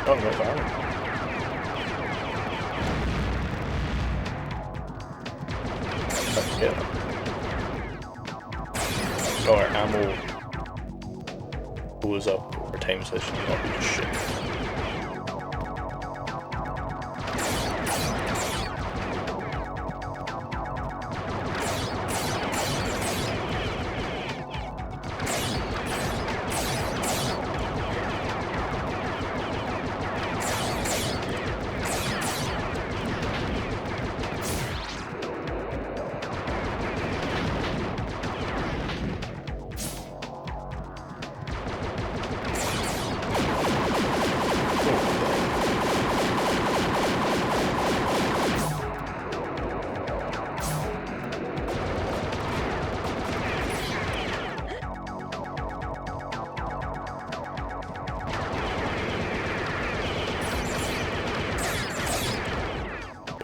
Oh, no fire. our ammo goes up over time, so I should not be just shit.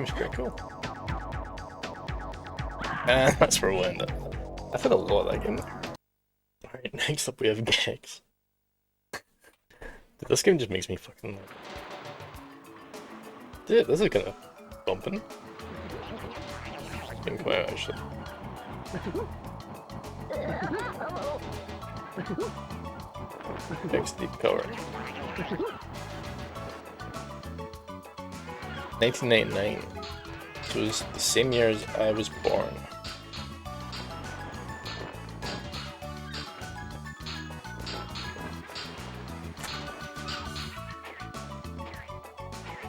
Seems pretty cool. And that's where we'll end up. I've had a lot of that game there. Alright, next up we have Gex. Dude, this game just makes me fucking like... Dude, this is kind of bumping. Didn't come out actually. Gex deep cover. 1999. It was the same year as I was born.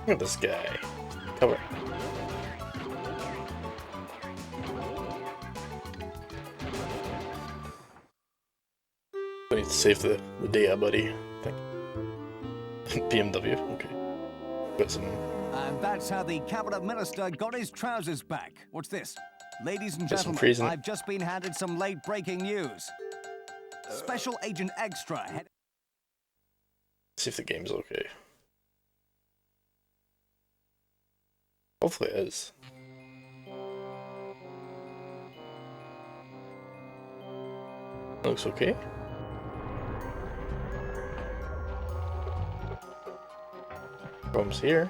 Look at this guy. Cover. I need to save the data, buddy. Thank you. BMW, okay. Got some. And that's how the cabinet minister got his trousers back. What's this? Ladies and Got some gentlemen, freezing. I've just been handed some late breaking news. Special Agent Extra had... See if the game's okay. Hopefully it is. Looks okay. Problems here.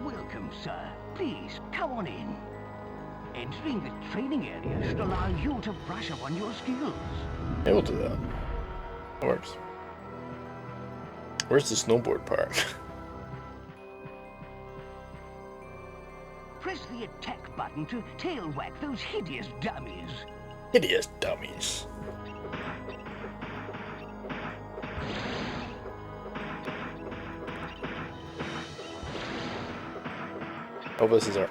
Welcome, sir. Please, come on in. Entering the training area should allow you to brush up on your skills. Yeah, we'll do that. That works. Where's the snowboard part? Press the attack button to tail whack those hideous dummies. Hideous dummies. Oh, this is our...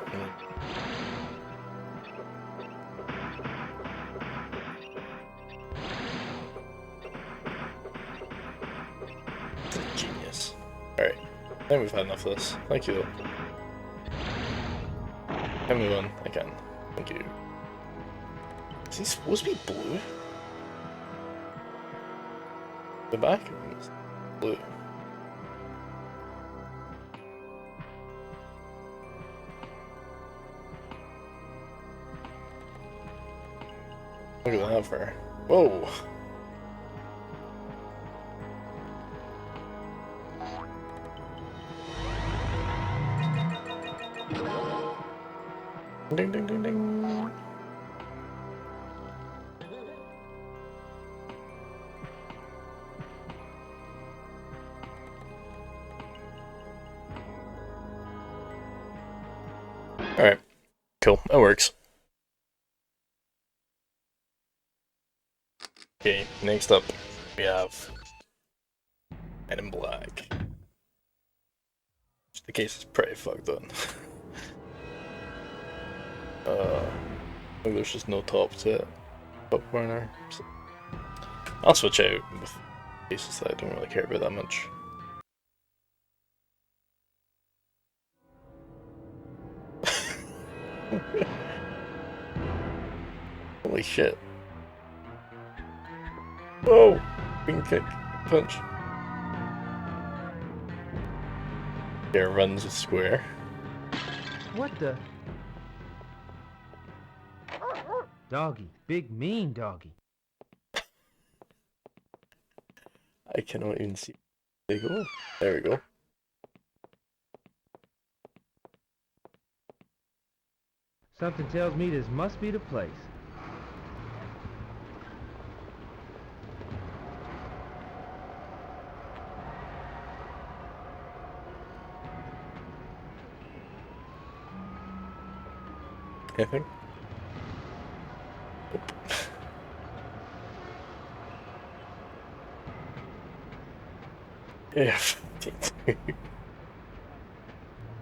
Genius. Alright. I think we've had enough of this. Thank you. Can move on. I can. Thank you. Is he supposed to be blue? The back is blue. Look at that for. Whoa! Ding ding ding ding. Alright. Cool. That works. Okay, next up we have Men in Black. The case is pretty fucked on. There's just no top to it. Top corner. So I'll switch out with cases that I don't really care about that much. Holy shit. Whoa! Green kick. Punch. There runs a square. What the? Doggy. Big mean doggy. I cannot even see. There you go. There we go. Something tells me this must be the place. Anything? Yeah. I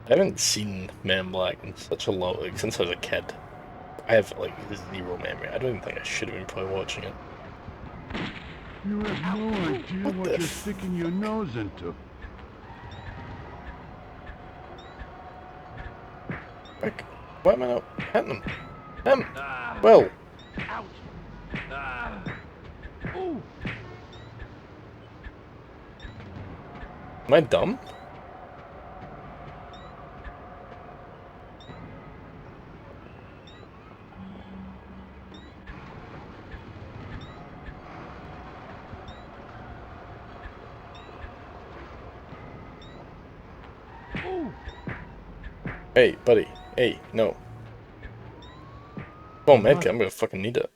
haven't seen Men in Black in such a long, like, since I was a kid. I have like zero memory. I don't even think I should have been probably watching it. You have no idea what you're sticking your nose into. Like, why am I not hitting him? Well. Ouch! Ooh! Am I dumb? Hey, buddy. Hey, no. Oh, medkit, I'm gonna fucking need it.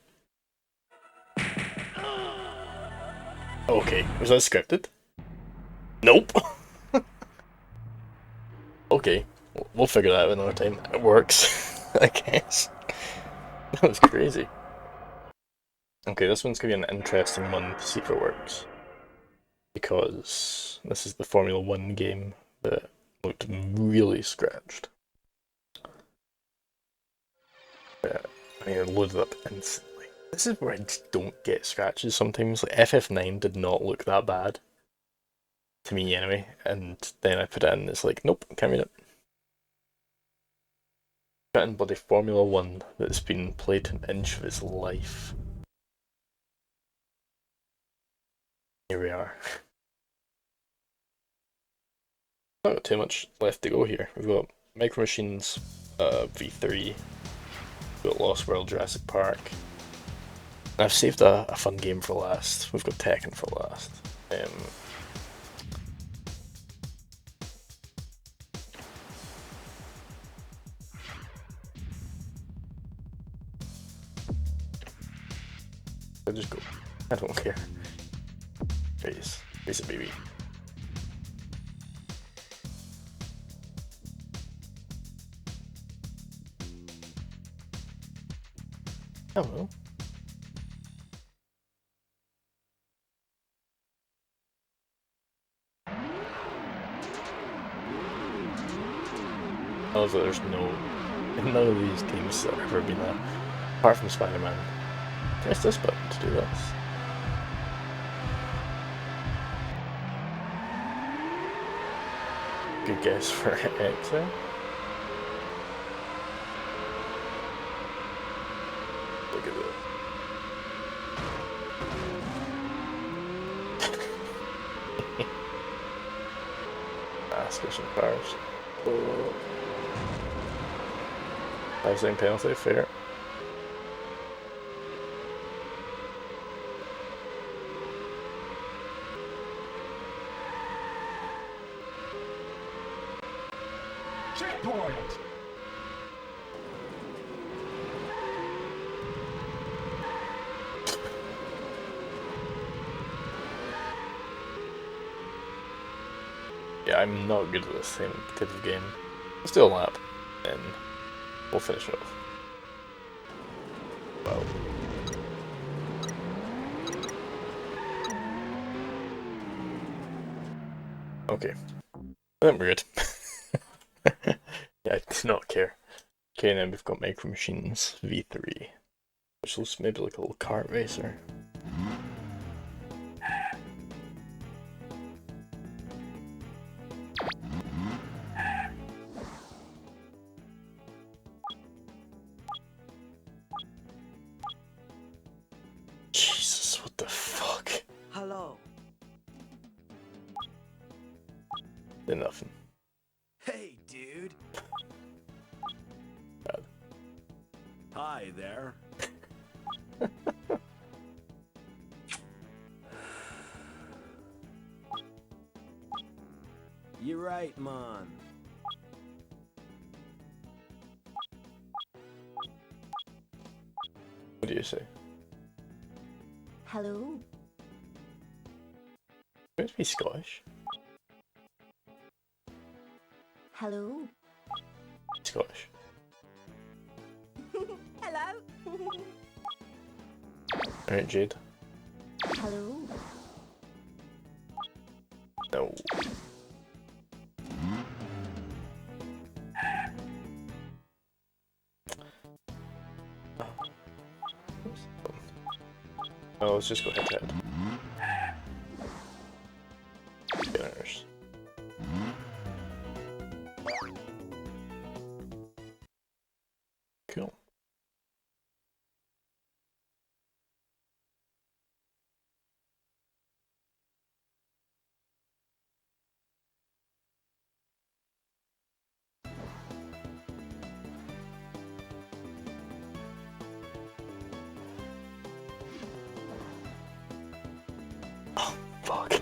Okay, was that scripted? Nope. Okay, we'll figure that out another time. It works, I guess. That was crazy. Okay, this one's gonna be an interesting one to see if it works. Because this is the Formula 1 game that looked really scratched. Yeah, I mean, it loaded up instantly. This is where I just don't get scratches sometimes. Like, FF9 did not look that bad. To me, anyway. And then I put it in, and it's like, nope, can't read it. Put in bloody Formula 1 that's been played an inch of its life. Here we are. Not got too much left to go here. We've got Micro Machines V3. We've got Lost World Jurassic Park. And I've saved a fun game for last. We've got Tekken for last. I'll just go. I don't care. Face it, baby. Hello. I love that there's none of these games that have ever been that, apart from Spider-Man. Press this button to do this. Good guess for X, eh? Look at that. Ask some cars. Oh. 5-second penalty, fair. Checkpoint! Yeah, I'm not good at this type of game. Let's do a lap, and we'll finish it off. Wow. Okay. I think we're good. Yeah, I do not care. Okay, now we've got Micro Machines V3, which looks maybe like a little kart racer. Jesus, what the fuck? Hello. Did nothing. Hey, dude. Bad. Hi there. You're right, man. What do you say? Hello? Would it be Scottish? Hello? Scottish. Hello? Alright, Jade. Hello? No. Oh, let's just go head to head. Beginners. Cool. Oh, fuck.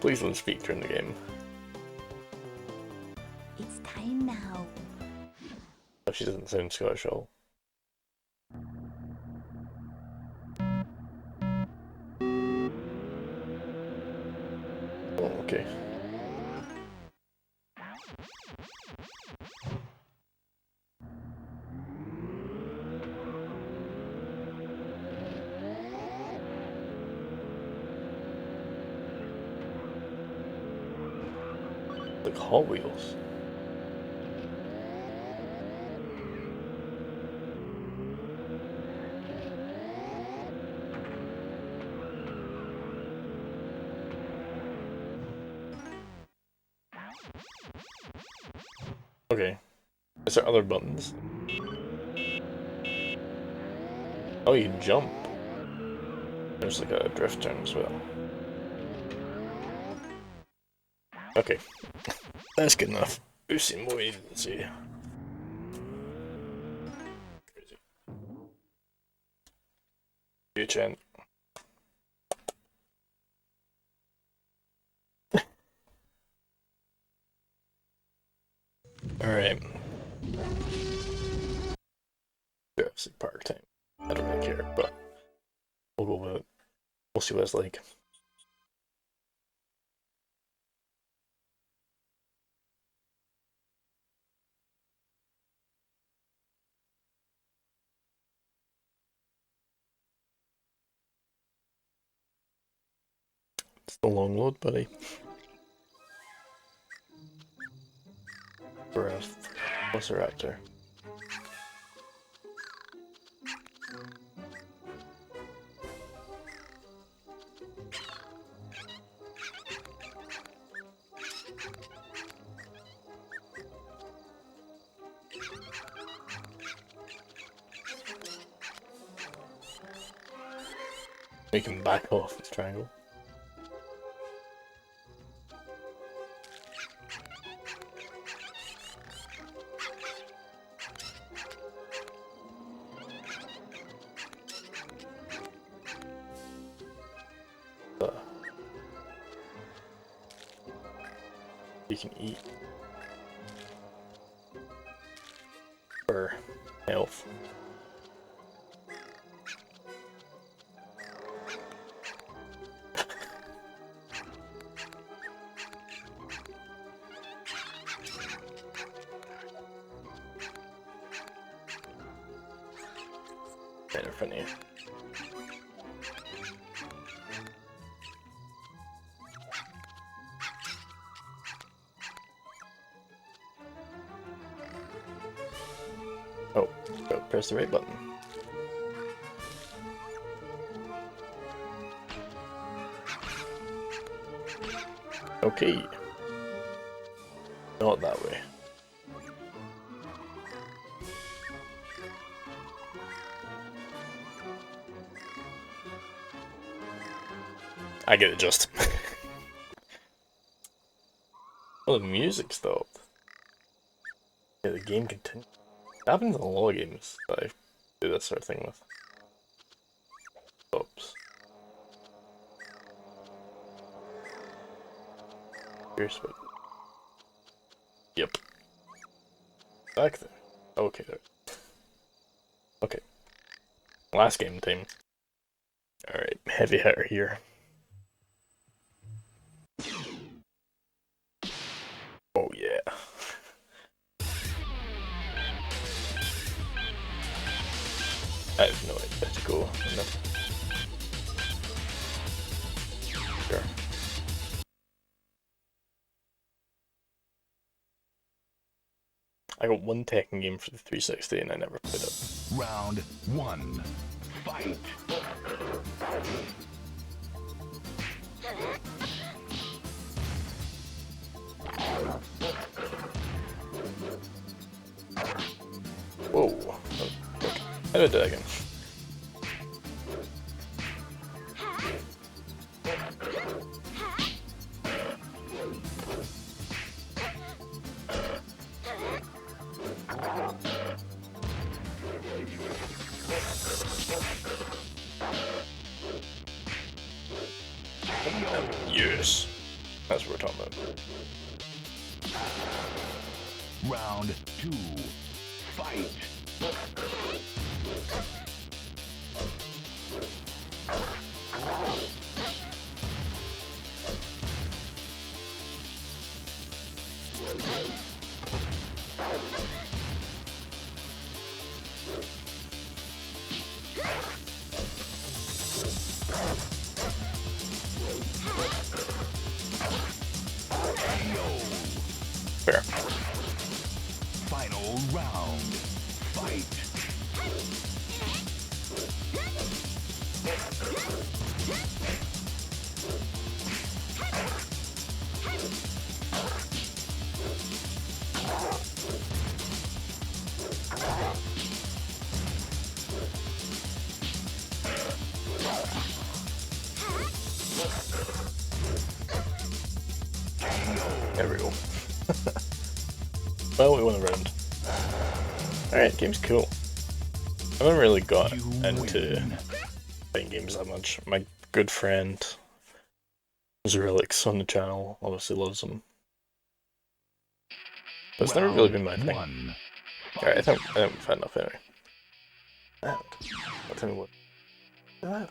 Please don't speak during the game. It's time now. Oh, she doesn't sound Scottish at all. Oh, okay. Like Hot Wheels. Okay. Is there other buttons? Oh, you can jump. There's like a drift turn as well. Okay. That's good enough. We've seen more agency. Crazy. You Chen. Alright. Jurassic Park time. I don't really care, but we'll go with it. We'll see what it's like. It's the long load, buddy. For a Velociraptor. We can back off this triangle. You can eat for health. Better funny. Oh, press the right button. Okay. Not that way. I get it just. Oh, the music stopped. Yeah, the game continues. It happens in a lot of games that I do this sort of thing with. Oops. Here's what. Yep. Back there. Okay, there. Okay. Last game time. Alright, heavy hitter here. Oh yeah. I have no idea where to go on that. Sure. I got one Tekken game for the 360 and I never played it. Round 1. Fight. Whoa. How do I do that again? Yes. That's what we're talking about. Round 2. Fight. Fair. Final round. Fight. There we go. Well, we won a round. Alright, game's cool. I haven't really got into playing games that much. My good friend Zerelix on the channel obviously loves them. But it's never really been my thing. Alright, I think we've had enough anyway. That. I'll tell me what. That.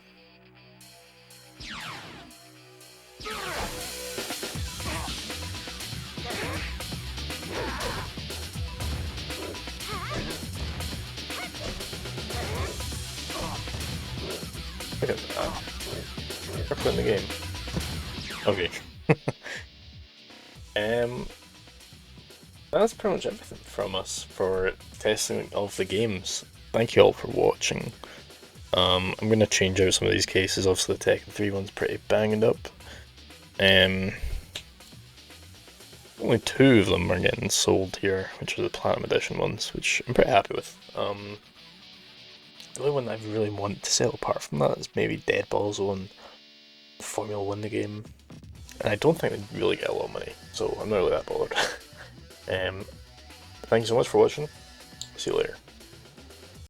Look at that. We're playing the game. Okay. That's pretty much everything from us for testing of the games. Thank you all for watching. I'm going to change out some of these cases. Obviously the Tekken 3 one's pretty banged up. Only 2 of them are getting sold here, which are the Platinum Edition ones, which I'm pretty happy with. The only one I really want to sell apart from that is maybe Dead Balls 1, Formula 1 the game. And I don't think they'd really get a lot of money, so I'm not really that bothered. Thank you so much for watching. See you later.